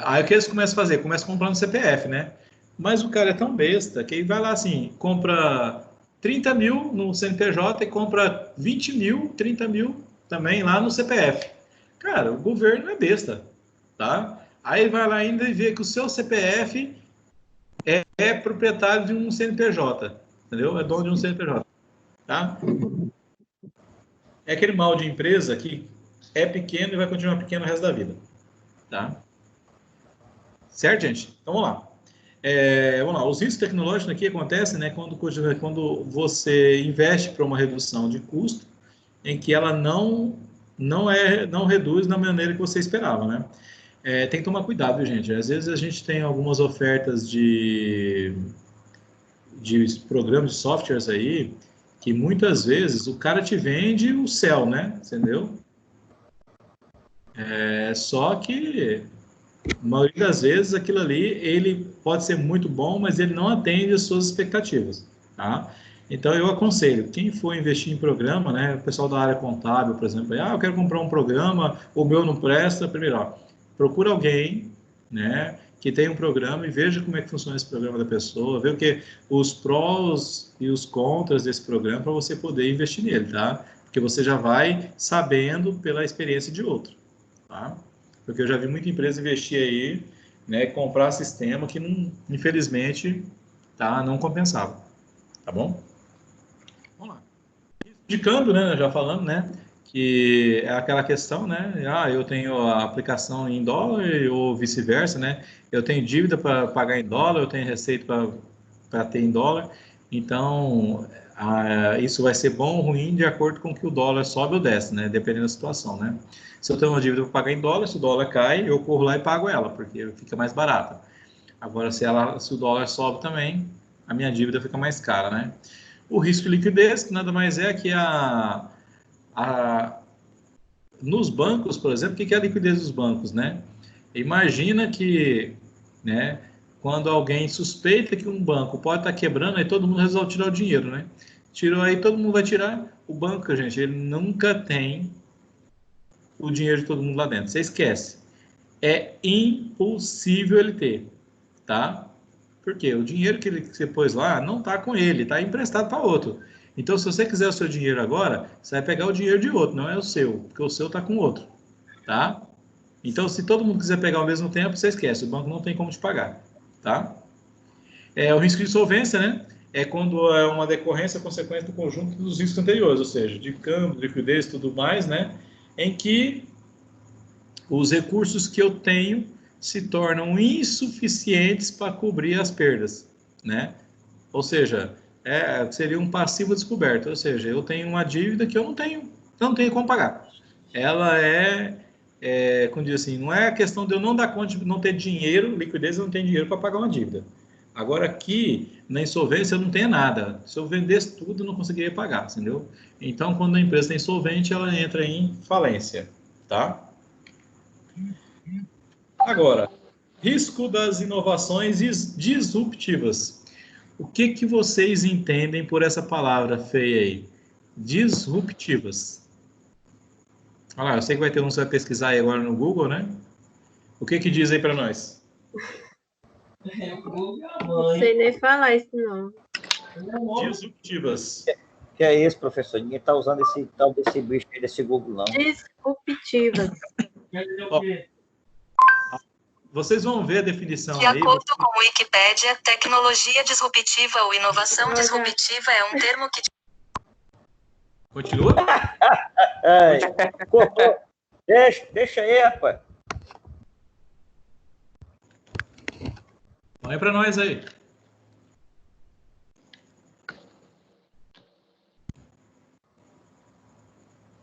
Aí o que eles começam a fazer? Começam comprando CPF, né? Mas o cara é tão besta que ele vai lá assim, compra 30 mil no CNPJ e compra 20 mil, 30 mil também lá no CPF. Cara, o governo é besta, tá? Aí ele vai lá ainda e vê que o seu CPF é proprietário de um CNPJ, entendeu? É dono de um CNPJ. Tá? É aquele mal de empresa que é pequeno e vai continuar pequeno o resto da vida. Tá? Certo, gente? Então, vamos lá. Vamos lá. Os riscos tecnológicos aqui acontecem, né, quando você investe para uma redução de custo em que ela não reduz da maneira que você esperava, né? Tem que tomar cuidado, viu, gente? Às vezes a gente tem algumas ofertas de programas de softwares aí que muitas vezes o cara te vende o céu, né? Entendeu? Só que a maioria das vezes aquilo ali ele pode ser muito bom, mas ele não atende às suas expectativas, tá? Então eu aconselho, quem for investir em programa, né, o pessoal da área contábil, por exemplo, eu quero comprar um programa, o meu não presta, primeiro, procura alguém, né, que tem um programa e veja como é que funciona esse programa da pessoa, ver o que os prós e os contras desse programa para você poder investir nele, tá? Porque você já vai sabendo pela experiência de outro, tá? Porque eu já vi muita empresa investir aí, né, comprar sistema que não, infelizmente, tá, não compensava, tá bom? Vamos lá. De câmbio, né, já falando, né, que é aquela questão, né, eu tenho a aplicação em dólar ou vice-versa, né, eu tenho dívida para pagar em dólar, eu tenho receita para ter em dólar, então isso vai ser bom ou ruim de acordo com que o dólar sobe ou desce, né? Dependendo da situação, né? Se eu tenho uma dívida para pagar em dólar, se o dólar cai, eu corro lá e pago ela, porque fica mais barata. Agora, se o dólar sobe também, a minha dívida fica mais cara, né? O risco de liquidez, que nada mais é que nos bancos, por exemplo, o que é a liquidez dos bancos, né? Imagina que, né, quando alguém suspeita que um banco pode estar quebrando, aí todo mundo resolve tirar o dinheiro, né? Tirou aí, todo mundo vai tirar. O banco, gente, ele nunca tem o dinheiro de todo mundo lá dentro. Você esquece. É impossível ele ter, tá? Porque o dinheiro que você pôs lá não está com ele, está emprestado para outro. Então, se você quiser o seu dinheiro agora, você vai pegar o dinheiro de outro, não é o seu, porque o seu está com outro, tá? Então, se todo mundo quiser pegar ao mesmo tempo, você esquece, o banco não tem como te pagar, tá? O risco de insolvência, né? É quando é uma decorrência consequente do conjunto dos riscos anteriores, ou seja, de câmbio, liquidez e tudo mais, né? Em que os recursos que eu tenho se tornam insuficientes para cobrir as perdas, né? Ou seja, seria um passivo descoberto, ou seja, eu tenho uma dívida que eu não tenho como pagar. Ela como diz assim, não é a questão de eu não dar conta de não ter dinheiro, liquidez, eu não tenho dinheiro para pagar uma dívida. Agora aqui, na insolvência, eu não tenho nada. Se eu vendesse tudo, eu não conseguiria pagar, entendeu? Então, quando a empresa está insolvente, ela entra em falência, tá? Agora, risco das inovações disruptivas. O que vocês entendem por essa palavra feia aí? Disruptivas. Olha lá, eu sei que vai ter um que você vai pesquisar aí agora no Google, né? O que diz aí para nós? Não sei nem falar isso, não. Disruptivas. Que é isso, professor? Ninguém está usando esse tal desse bicho aí, desse Google, não. Disruptivas. Ó, vocês vão ver a definição De aí. acordo com o Wikipédia, tecnologia disruptiva ou inovação disruptiva é um termo que... Continua? Deixa aí, rapaz. Põe para nós aí.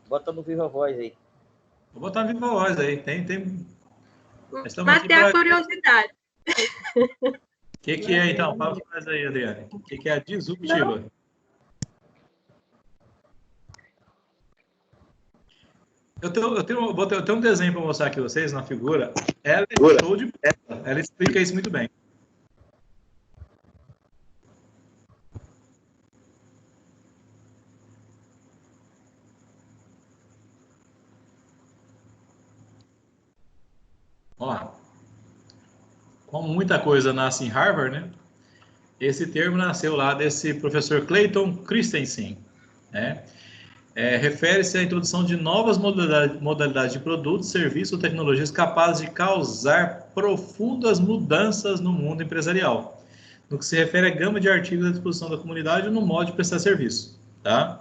Bota no Viva Voz aí. Vou botar no Viva Voz aí. Tem. Mas tem a curiosidade. O que é, então? Fala para nós aí, Adriane. O que é a disruptiva? Não. Eu tenho um desenho para mostrar aqui a vocês, na figura. Ela é show de bola. Ela explica isso muito bem. Ó, como muita coisa nasce em Harvard, né? Esse termo nasceu lá desse professor Clayton Christensen, né? Refere-se à introdução de novas modalidades de produtos, serviços ou tecnologias capazes de causar profundas mudanças no mundo empresarial, no que se refere à gama de artigos à disposição da comunidade ou no modo de prestar serviço, tá?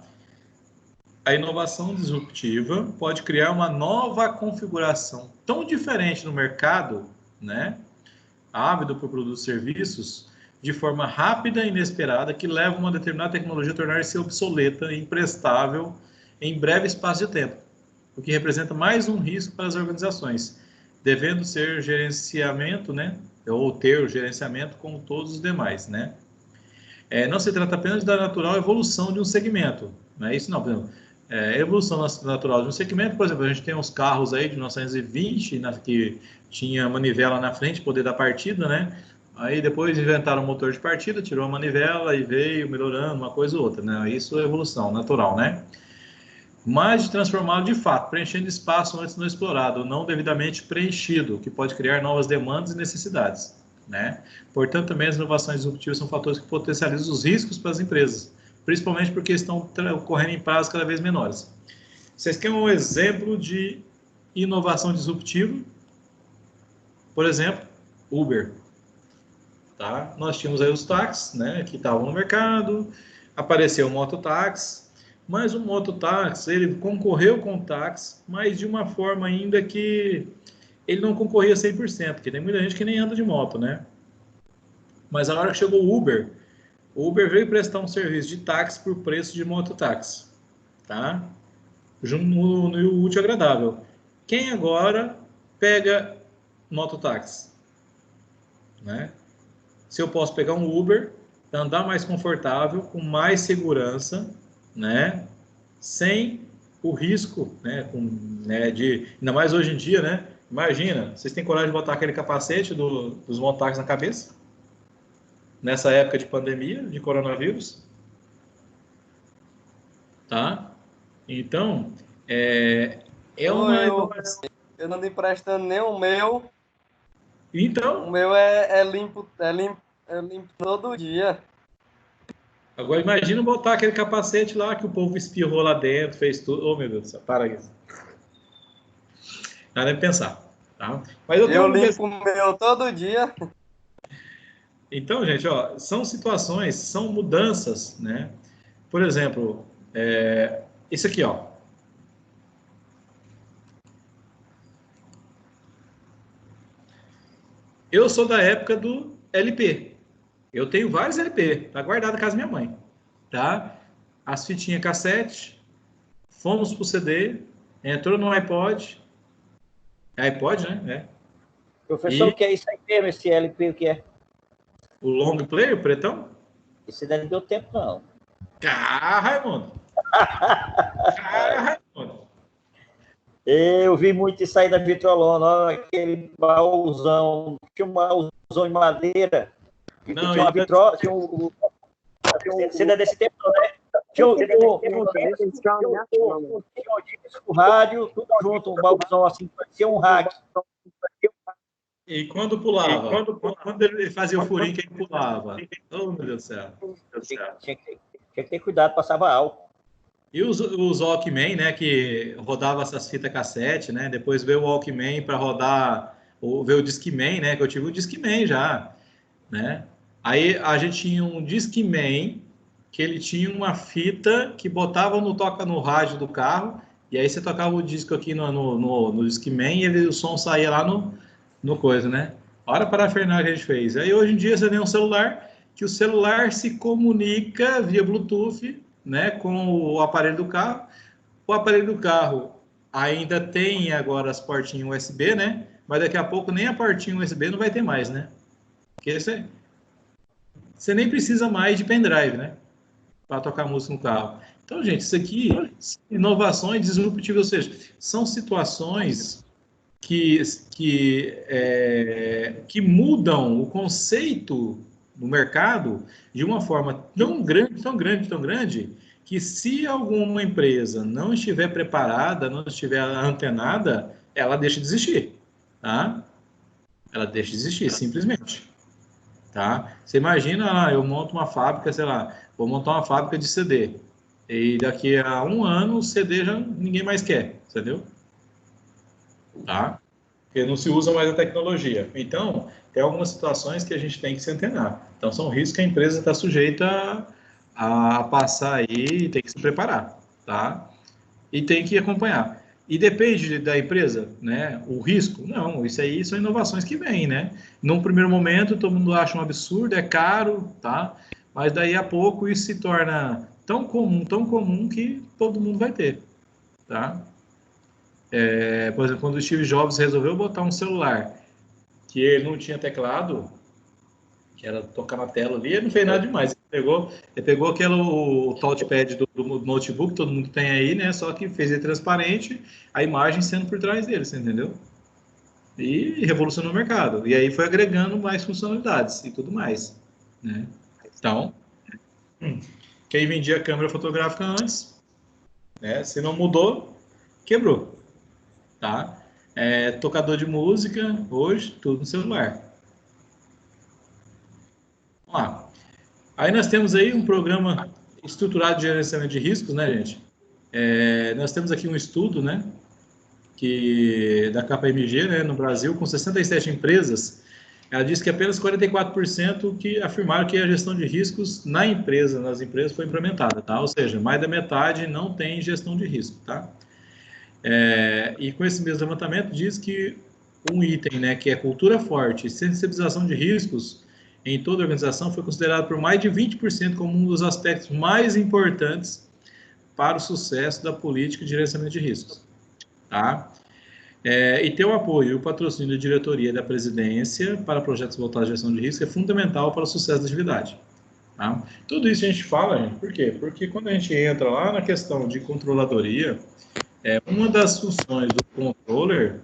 A inovação disruptiva pode criar uma nova configuração tão diferente no mercado, né, ávido por produtos e serviços, de forma rápida e inesperada, que leva uma determinada tecnologia a tornar-se obsoleta e imprestável em breve espaço de tempo, o que representa mais um risco para as organizações, devendo ser gerenciamento, né, ou ter o gerenciamento como todos os demais, né. Não se trata apenas da natural evolução de um segmento, não é isso não, por exemplo, evolução natural de um segmento, por exemplo, a gente tem uns carros aí de 1920, que tinha manivela na frente, poder dar partida, né? Aí depois inventaram o motor de partida, tirou a manivela e veio melhorando uma coisa ou outra, né? Isso é evolução natural, né? Mas de transformá-lo de fato, preenchendo espaço antes não explorado, não devidamente preenchido, que pode criar novas demandas e necessidades, né? Portanto, também as inovações disruptivas são fatores que potencializam os riscos para as empresas, principalmente porque estão ocorrendo em prazos cada vez menores. Vocês querem um exemplo de inovação disruptiva? Por exemplo, Uber. Tá? Nós tínhamos aí os táxis, né, que estavam no mercado, apareceu o mototáxi, mas o mototáxi, ele concorreu com o táxi, mas de uma forma ainda que ele não concorria 100%, porque tem muita gente que nem anda de moto, né? Mas a hora que chegou o Uber, O Uber veio prestar um serviço de táxi por preço de mototáxi, tá? No útil agradável. Quem agora pega mototáxi, né? Se eu posso pegar um Uber, andar mais confortável, com mais segurança, né? Sem o risco, né? Ainda mais hoje em dia, né? Imagina, vocês têm coragem de botar aquele capacete dos mototáxis na cabeça? Nessa época de pandemia, de coronavírus? Tá? Então, Eu não me emprestando nem o meu. Então, o meu é limpo todo dia. Agora imagina botar aquele capacete lá que o povo espirrou lá dentro, fez tudo. Oh, meu Deus do céu, para isso. Nada nem pensar, tá? Mas eu limpo o meu todo dia. Então, gente, ó, são situações, são mudanças, né? Por exemplo, esse aqui, ó. Eu sou da época do LP. Eu tenho vários LP, tá guardado na casa da minha mãe, tá? As fitinhas cassete, fomos pro CD, entrou no iPod, né? Professor, o que é isso aí mesmo, esse LP, o que é? O long play, o pretão? Esse daí não deu tempo, não. Raimundo! Raimundo! Eu vi muito isso aí da Vitrolona, ó, aquele baúzão, tinha um baúzão de madeira, e Não, tinha uma vitrola, tinha você não é desse tempo, né? Tinha um disco, rádio, tudo junto, um baúzão assim, parecia um rack. E quando pulava? Quando ele fazia o furinho, quem pulava? Oh, meu Deus do céu. Tinha que ter cuidado, passava álcool. E os Walkman, né, que rodava essas fitas cassete, né? Depois veio o Walkman para rodar, veio o Discman, né? Que eu tive o Discman já, né? Aí a gente tinha um Discman que ele tinha uma fita que botava no rádio do carro, e aí você tocava o disco aqui no Discman e o som saía lá no coisa, né? Olha para a parafernália que a gente fez. Aí hoje em dia você tem um celular, que o celular se comunica via Bluetooth, né, com o aparelho do carro. O aparelho do carro ainda tem agora as portinhas USB, né? Mas daqui a pouco nem a portinha USB não vai ter mais, né? Porque você nem precisa mais de pendrive, né? Para tocar música no carro. Então, gente, isso aqui, inovações disruptivas, ou seja, são situações que mudam o conceito no mercado de uma forma tão grande, que se alguma empresa não estiver preparada, não estiver antenada, ela deixa de existir, tá? Ela deixa de existir, simplesmente, tá? Você imagina, eu monto uma fábrica, sei lá, vou montar uma fábrica de CD, e daqui a um ano o CD já ninguém mais quer, entendeu? Tá? Porque não se usa mais a tecnologia. Então, tem algumas situações que a gente tem que se antenar. Então, são riscos que a empresa está sujeita a passar aí e tem que se preparar, tá? E tem que acompanhar. E depende da empresa, né? O risco? Não, isso aí são inovações que vêm, né? Num primeiro momento, todo mundo acha um absurdo, é caro, tá? Mas daí a pouco isso se torna tão comum que todo mundo vai ter, tá? Por exemplo, quando o Steve Jobs resolveu botar um celular que ele não tinha teclado, que era tocar na tela ali, ele não fez nada demais. Ele pegou o touchpad do notebook, todo mundo tem aí, né? Só que fez ele transparente, a imagem sendo por trás dele, você entendeu? E revolucionou o mercado. E aí foi agregando mais funcionalidades e tudo mais, né? Então, quem vendia câmera fotográfica antes, né? Se não mudou, quebrou. Tá? Tocador de música, hoje, tudo no celular. Vamos lá. Aí nós temos aí um programa estruturado de gerenciamento de riscos, né, gente? Nós temos aqui um estudo, né, da KPMG, né, no Brasil, com 67 empresas. Ela diz que apenas 44% que afirmaram que a gestão de riscos nas empresas foi implementada, tá? Ou seja, mais da metade não tem gestão de risco, tá? E com esse mesmo levantamento diz que um item, né, que é cultura forte, sensibilização de riscos, em toda a organização foi considerado por mais de 20% como um dos aspectos mais importantes para o sucesso da política de gerenciamento de riscos. Tá? E ter o apoio e o patrocínio da diretoria e da presidência para projetos voltados à gestão de risco é fundamental para o sucesso da atividade. Tá? Tudo isso a gente fala, gente, por quê? Porque quando a gente entra lá na questão de controladoria, uma das funções do controller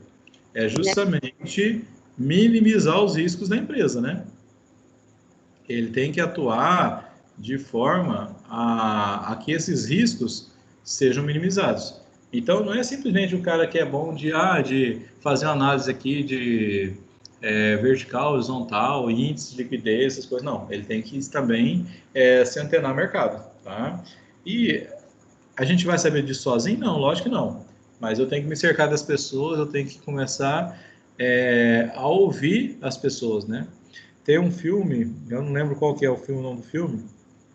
é justamente minimizar os riscos da empresa, né? Ele tem que atuar de forma a que esses riscos sejam minimizados. Então, não é simplesmente o cara que é bom de fazer uma análise aqui de vertical, horizontal, índice de liquidez, essas coisas. Não, ele tem que também se antenar no mercado, tá? E a gente vai saber disso sozinho? Não, lógico que não. Mas eu tenho que me cercar das pessoas, eu tenho que começar a ouvir as pessoas, né? Tem um filme, eu não lembro qual que é o nome do filme, não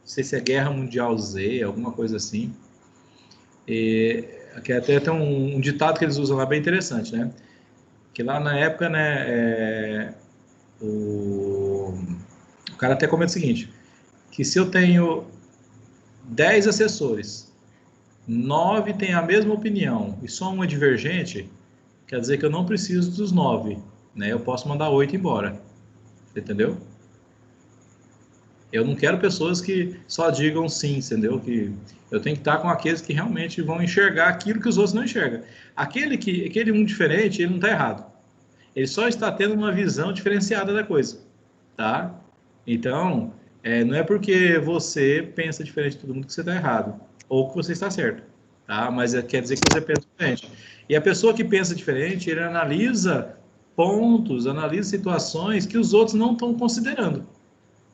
sei se é Guerra Mundial Z, alguma coisa assim. Que até tem um ditado que eles usam lá bem interessante, né? Que lá na época, né, o cara até comenta o seguinte, que se eu tenho 10 assessores, 9 têm a mesma opinião e só um é divergente, quer dizer que eu não preciso dos 9, né? Eu posso mandar 8 embora, entendeu? Eu não quero pessoas que só digam sim, entendeu? Que eu tenho que estar com aqueles que realmente vão enxergar aquilo que os outros não enxergam. Aquele um diferente, ele não está errado. Ele só está tendo uma visão diferenciada da coisa, tá? Então, não é porque você pensa diferente de todo mundo que você está errado, ou que você está certo, tá? Mas quer dizer que você pensa diferente. E a pessoa que pensa diferente, ele analisa pontos, analisa situações que os outros não estão considerando,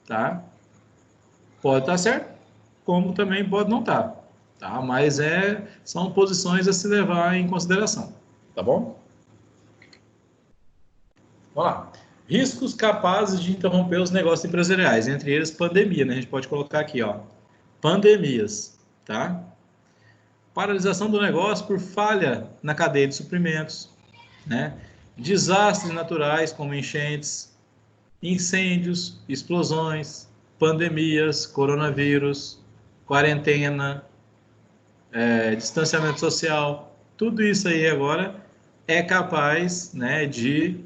tá? Pode estar certo, como também pode não estar, tá? Mas são posições a se levar em consideração, tá bom? Vamos lá. Riscos capazes de interromper os negócios empresariais, entre eles pandemia, né? A gente pode colocar aqui, ó, pandemias, tá? Paralisação do negócio por falha na cadeia de suprimentos, né? Desastres naturais como enchentes, incêndios, explosões, pandemias, coronavírus, quarentena, distanciamento social, tudo isso aí agora é capaz, né, de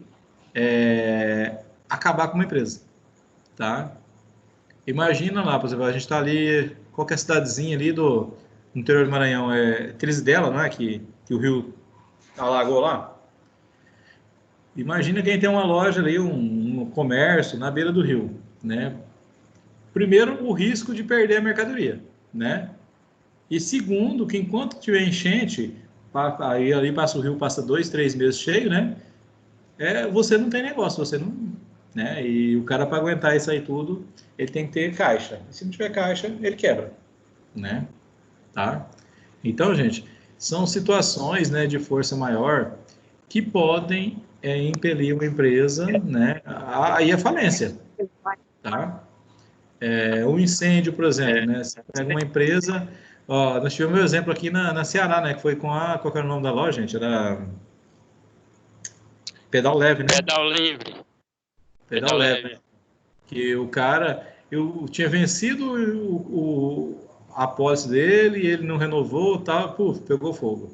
acabar com uma empresa, tá? Imagina lá, por exemplo, a gente está ali, qualquer cidadezinha ali no interior do Maranhão, Trizidela, não é? Que o rio alagou lá. Imagina quem tem uma loja ali, um comércio na beira do rio, né? Primeiro, o risco de perder a mercadoria, né? E segundo, que enquanto tiver enchente, aí ali passa o rio, passa 2, 3 meses cheio, né? Você não tem negócio, você não, né? E o cara, para aguentar isso aí tudo, ele tem que ter caixa. E se não tiver caixa, ele quebra, né? Tá? Então, gente, são situações, né, de força maior que podem impelir uma empresa, né, aí a falência, tá? Um incêndio, por exemplo, né? Você pega uma empresa, ó, nós tivemos um exemplo aqui na Ceará, né? Que foi qual era o nome da loja, gente? Era Pedal Leve, né? Pedal livre. Pedal Leve. Que o cara, eu tinha vencido a posse dele e ele não renovou, tal, pegou fogo,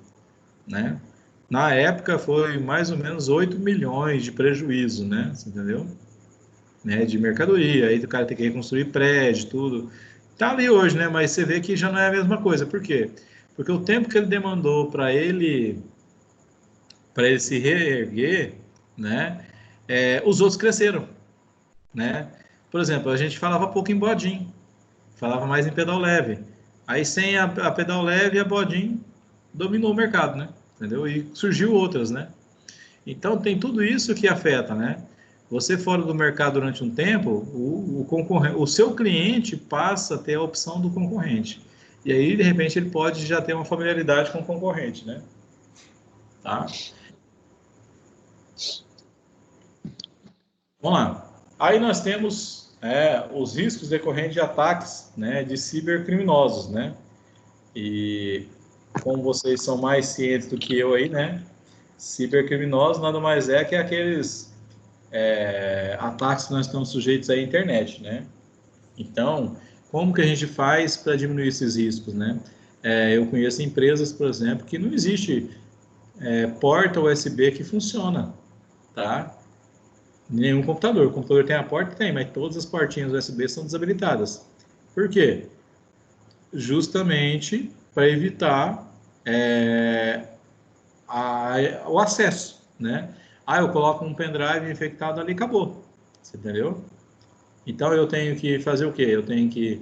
né? Na época foi mais ou menos 8 milhões de prejuízo, né? Você entendeu? Né, de mercadoria, aí o cara tem que reconstruir prédio, tudo. Tá ali hoje, né? Mas você vê que já não é a mesma coisa. Por quê? Porque o tempo que ele demandou para ele se reerguer, né? Os outros cresceram, né? Por exemplo, a gente falava pouco em Bodim, falava mais em Pedal Leve. Aí sem a Pedal Leve, a Bodim dominou o mercado, né? Entendeu? E surgiu outras, né? Então tem tudo isso que afeta, né? Você fora do mercado durante um tempo, o seu cliente passa a ter a opção do concorrente. E aí, de repente, ele pode já ter uma familiaridade com o concorrente, né? Tá? Vamos lá. Aí nós temos os riscos decorrentes de ataques, né, de cibercriminosos, né? E como vocês são mais cientes do que eu aí, né? Cibercriminosos nada mais que aqueles ataques que nós estamos sujeitos à internet, né? Então, como que a gente faz para diminuir esses riscos, né? Eu conheço empresas, por exemplo, que não existe porta USB que funciona, tá? Nenhum computador. O computador tem a porta? Tem, mas todas as portinhas USB são desabilitadas. Por quê? Justamente para evitar o acesso, né? Eu coloco um pendrive infectado ali, acabou. Você entendeu? Então, eu tenho que fazer o quê? Eu tenho que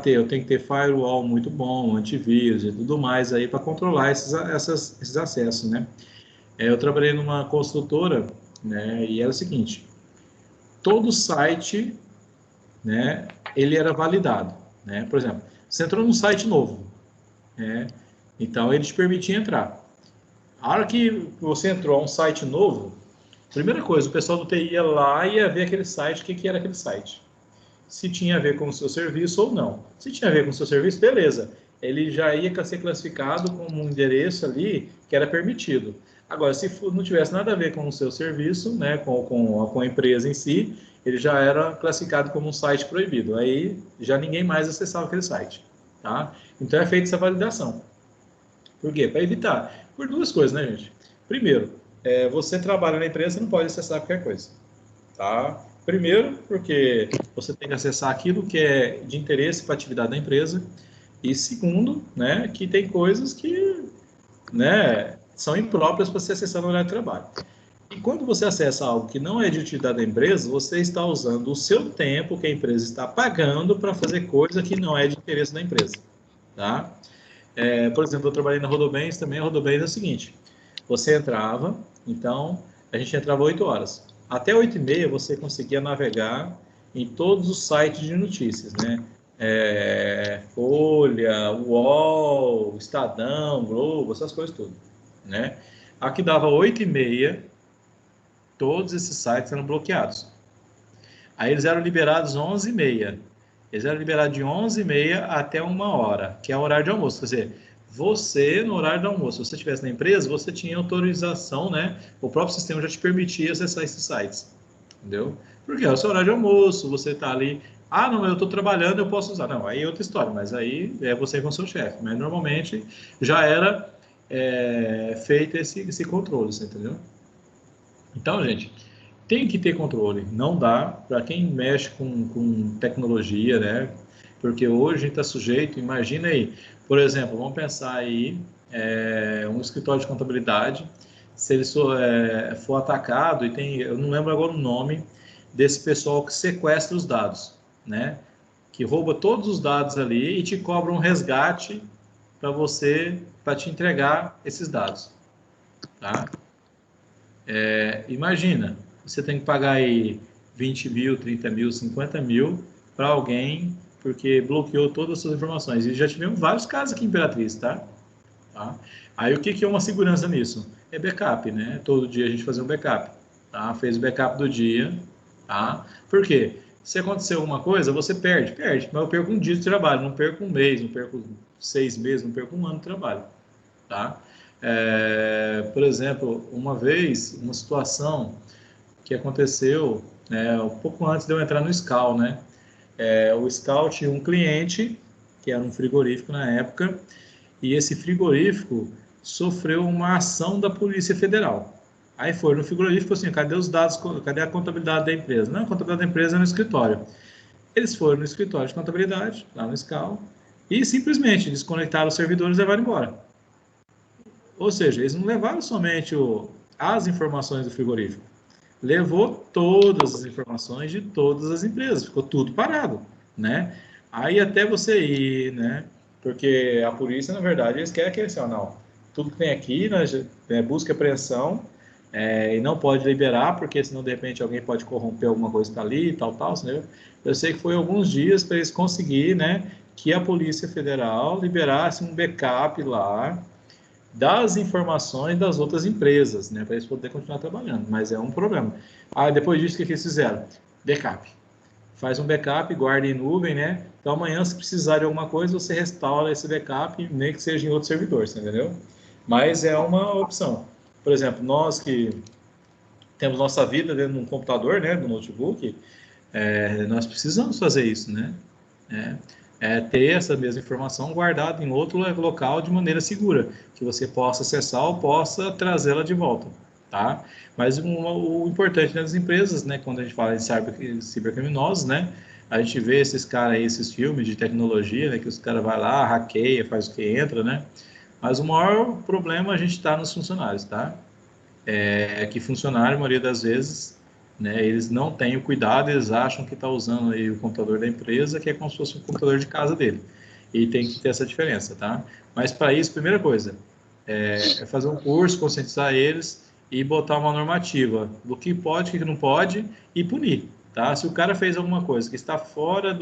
eu tenho que ter firewall muito bom, antivírus e tudo mais aí para controlar esses acessos, né? Eu trabalhei numa construtora, né? E era o seguinte, todo site, né? Ele era validado, né? Por exemplo, você entrou num site novo, né? Então, ele te permitia entrar. A hora que você entrou a um site novo, primeira coisa, o pessoal do TI ia lá e ia ver aquele site, o que era aquele site. Se tinha a ver com o seu serviço ou não. Se tinha a ver com o seu serviço, beleza. Ele já ia ser classificado como um endereço ali que era permitido. Agora, se não tivesse nada a ver com o seu serviço, né, com a empresa em si, ele já era classificado como um site proibido. Aí já ninguém mais acessava aquele site. Tá? Então é feita essa validação. Por quê? Para evitar. Por duas coisas, né, gente? Primeiro, você trabalha na empresa, você não pode acessar qualquer coisa. Tá? Primeiro, porque você tem que acessar aquilo que é de interesse para a atividade da empresa. E segundo, né, que tem coisas que, né, são impróprias para ser acessar no horário de trabalho. E quando você acessa algo que não é de utilidade da empresa, você está usando o seu tempo que a empresa está pagando para fazer coisa que não é de interesse da empresa. Tá? Por exemplo, eu trabalhei na Rodobens também. A Rodobens é o seguinte, você entrava, então, a gente entrava 8 horas. Até 8h30 você conseguia navegar em todos os sites de notícias, né? Folha, UOL, Estadão, Globo, essas coisas tudo, né? Aqui dava 8h30, todos esses sites eram bloqueados. Aí eles eram liberados 11h30. Eles eram liberados de 11h30 até 1h, que é o horário de almoço. Quer dizer, você, no horário do almoço, se você estivesse na empresa, você tinha autorização, né? O próprio sistema já te permitia acessar esses sites, entendeu? Porque é o seu horário de almoço, você está ali, não, eu estou trabalhando, eu posso usar. Não, aí é outra história, mas aí é você com o seu chefe. Mas normalmente já era feito esse controle, você entendeu? Então, gente, tem que ter controle. Não dá para quem mexe com tecnologia, né? Porque hoje a gente está sujeito, imagina aí, por exemplo, vamos pensar aí, um escritório de contabilidade, se ele for atacado, eu não lembro agora o nome desse pessoal que sequestra os dados, né? Que rouba todos os dados ali e te cobra um resgate para te entregar esses dados, tá? Imagina, você tem que pagar aí 20 mil, 30 mil, 50 mil para alguém porque bloqueou todas as suas informações. E já tivemos vários casos aqui em Imperatriz, tá? Aí o que é uma segurança nisso? É backup, né? Todo dia a gente faz um backup, tá? Fez o backup do dia, tá? Por quê? Se acontecer alguma coisa, você perde. Mas eu perco um dia de trabalho, não perco um mês, não perco 6 meses, não perco um ano de trabalho, tá? Por exemplo, uma vez, uma situação que aconteceu um pouco antes de eu entrar no SCAL, né? O SCAL tinha um cliente, que era um frigorífico na época, e esse frigorífico sofreu uma ação da Polícia Federal. Aí foi no frigorífico assim, cadê os dados, cadê a contabilidade da empresa? Não, a contabilidade da empresa é no escritório. Eles foram no escritório de contabilidade, lá no SCAL, e simplesmente desconectaram os servidores e levaram embora. Ou seja, eles não levaram somente as informações do frigorífico, levou todas as informações de todas as empresas, ficou tudo parado, né? Aí até você ir, né? Porque a polícia, na verdade, eles querem que assim, não, tudo que tem aqui, né, busca e apreensão, e não pode liberar, porque senão, de repente, alguém pode corromper alguma coisa que está ali, tal, entendeu? Eu sei que foi alguns dias para eles conseguirem, né, que a Polícia Federal liberasse um backup lá, das informações das outras empresas, né, para eles poderem continuar trabalhando, mas é um problema. Depois disso, o que eles fizeram? Backup. Faz um backup, guarda em nuvem, né? Então, amanhã, se precisar de alguma coisa, você restaura esse backup, nem que seja em outro servidor, você entendeu? Mas é uma opção. Por exemplo, nós que temos nossa vida dentro de um computador, né, do notebook, nós precisamos fazer isso, né? Ter essa mesma informação guardada em outro local de maneira segura, que você possa acessar ou possa trazê-la de volta, tá? Mas o importante nas empresas, né, quando a gente fala de cibercriminosos, né, a gente vê esses caras aí, esses filmes de tecnologia, né, que os caras vai lá, hackeia, faz o que entra, né? Mas o maior problema a gente está nos funcionários, tá? Que funcionário, a maioria das vezes, né, eles não têm o cuidado, eles acham que está usando aí o computador da empresa, que é como se fosse um computador de casa dele. E tem que ter essa diferença, tá? Mas para isso, primeira coisa, é fazer um curso, conscientizar eles e botar uma normativa do que pode, o que não pode e punir, tá? Se o cara fez alguma coisa que está fora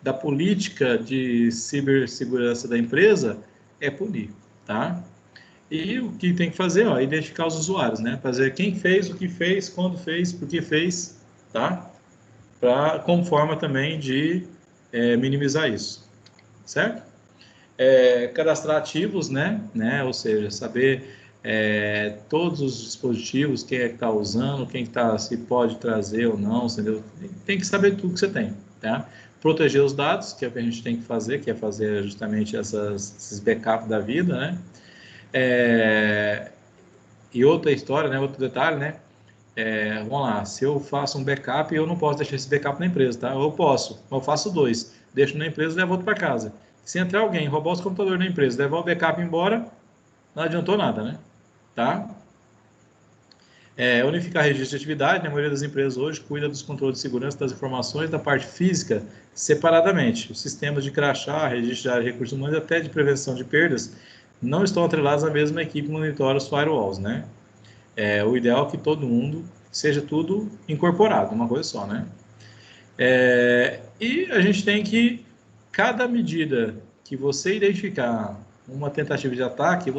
da política de cibersegurança da empresa, é punir, tá? E o que tem que fazer, ó, é identificar os usuários, né? Fazer quem fez, o que fez, quando fez, por que fez, tá? Como forma também de minimizar isso, certo? Cadastrar ativos, né? Ou seja, saber todos os dispositivos, quem é que está usando, quem está, se pode trazer ou não, entendeu? Tem que saber tudo que você tem, tá? Proteger os dados, que é o que a gente tem que fazer, que é fazer justamente esses backups da vida, né? E outra história, né? Outro detalhe, né? Vamos lá, se eu faço um backup, eu não posso deixar esse backup na empresa, tá? Eu posso, eu faço 2. Deixo na empresa e levo outro para casa. Se entrar alguém, roubar os computadores na empresa, levar o backup embora, não adiantou nada, né? Tá? Unificar registro de atividade, né? A maioria das empresas hoje cuida dos controles de segurança das informações da parte física separadamente. Os sistemas de crachá, registro de área de recursos humanos e até de prevenção de perdas não estão atrelados à mesma equipe que monitora os firewalls, né? O ideal é que todo mundo seja tudo incorporado, uma coisa só, né? E a gente tem que, cada medida que você identificar uma tentativa de ataque,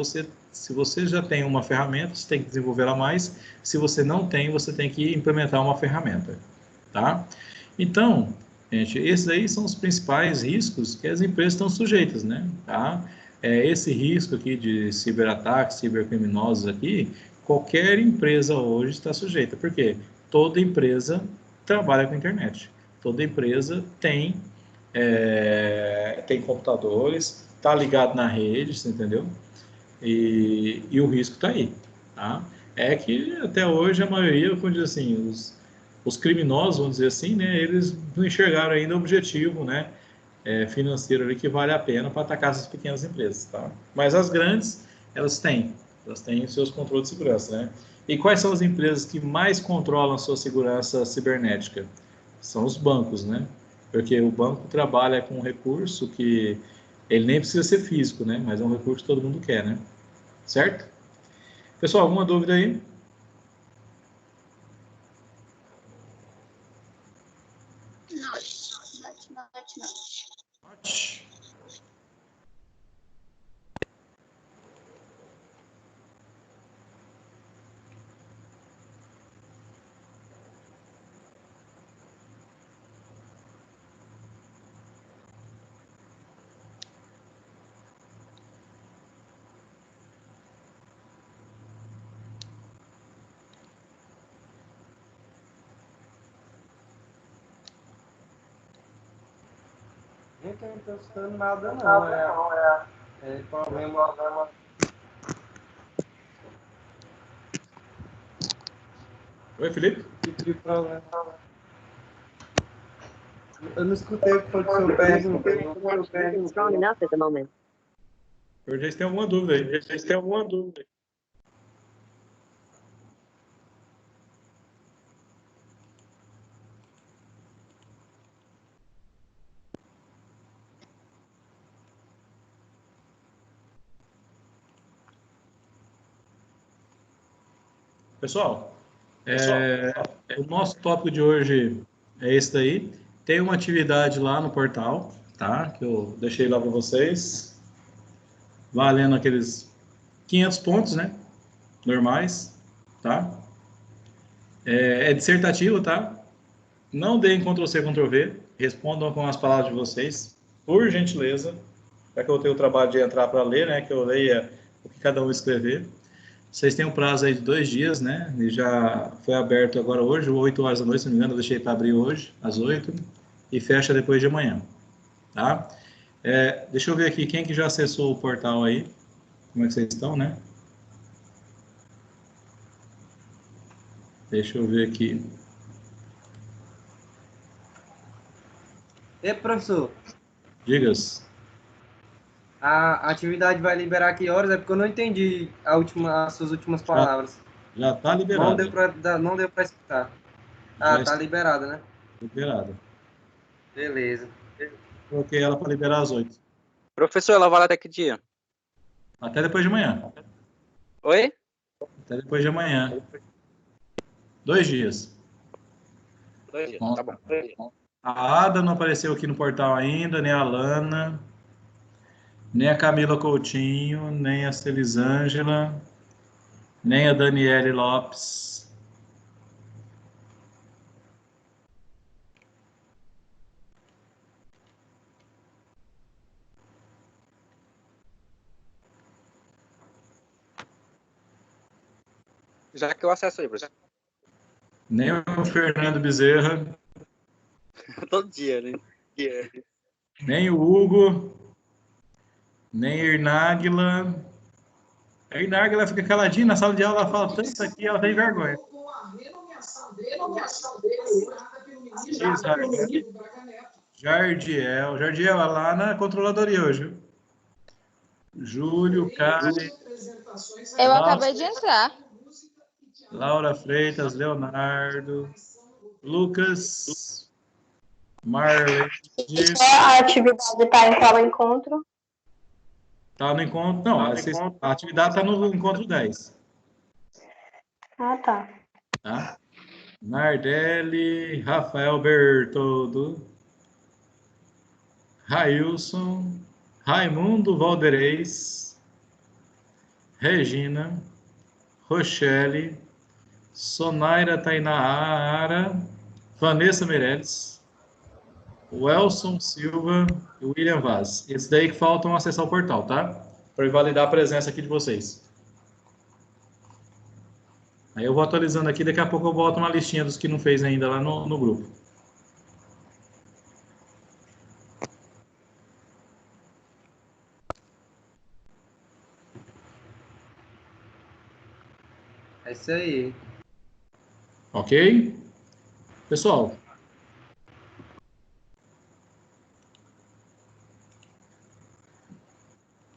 se você já tem uma ferramenta, você tem que desenvolvê-la mais. Se você não tem, você tem que implementar uma ferramenta, tá? Então, gente, esses aí são os principais riscos que as empresas estão sujeitas, né? Tá? Esse risco aqui de ciberataques, cibercriminosos aqui, qualquer empresa hoje está sujeita. Por quê? Toda empresa trabalha com internet. Toda empresa tem computadores, está ligado na rede, você entendeu? E o risco está aí, tá? É que até hoje a maioria, como diz assim, os criminosos, vamos dizer assim, né, eles não enxergaram ainda o objetivo, né, financeiro ali que vale a pena para atacar essas pequenas empresas, tá? Mas as grandes, elas têm os seus controles de segurança, né? E quais são as empresas que mais controlam a sua segurança cibernética? São os bancos, né? Porque o banco trabalha com um recurso que ele nem precisa ser físico, né? Mas é um recurso que todo mundo quer, né? Certo? Pessoal, alguma dúvida aí? Note. Gente, eu não estou escutando nada, não. É problema. Oi, Felipe? Que problema. Eu não escutei o que foi que o senhor perguntou. Eu já tenho alguma dúvida aí. Pessoal, o nosso tópico de hoje é esse daí. Tem uma atividade lá no portal, tá? Que eu deixei lá para vocês. Valendo aqueles 500 pontos, né? Normais, tá? É dissertativo, tá? Não deem Ctrl+C, Ctrl+V. Respondam com as palavras de vocês, por gentileza. Já que eu tenho o trabalho de entrar para ler, né? Que eu leia o que cada um escrever. Vocês têm um prazo aí de 2 dias, né? E já foi aberto agora hoje, 8 horas da noite, se não me engano, eu deixei para abrir hoje, às 8, e fecha depois de amanhã, tá? Deixa eu ver aqui, quem que já acessou o portal aí? Como é que vocês estão, né? Deixa eu ver aqui. E professor, Digas. a atividade vai liberar que horas? É porque eu não entendi as suas últimas Já, palavras. já tá Não deu liberado. não deu para escutar. Ah, Já tá está liberada, né? liberado. Beleza. Coloquei ela para liberar às 8. Professor, ela vai lá até que dia? Até depois de amanhã. Oi? Até depois de amanhã. 2 dias. 2 dias, Bom, tá bom. a Ada não apareceu aqui no portal ainda, nem a Lana, nem a Camila Coutinho, nem a Celisângela, nem a Daniele Lopes. Já que eu acesso aí, professor. Nem o Fernando Bezerra, Todo dia, né? nem o Hugo, nem a Irnáguila. A Irnáguila fica caladinha na sala de aula, ela fala tanto aqui, ela tem vergonha. Jardiel. Jardiel, ela lá na controladoria hoje. Viu? Júlio, Karen. Eu acabei de entrar. Laura Freitas, Leonardo, Lucas, Marley. A atividade está em qual encontro? Tá no encontro. Não, a atividade está no encontro 10. Ah, tá. Tá? Nardelli, Rafael Bertoldo, Railson, Raimundo Valderez, Regina, Rochelle, Sonaira Tainara, Vanessa Meirelles, Welson Silva e William Vaz. Esses daí que faltam acessar o portal, tá? Para validar a presença aqui de vocês. Aí eu vou atualizando aqui, daqui a pouco eu boto uma listinha dos que não fez ainda lá no grupo. É isso aí. Ok? Pessoal,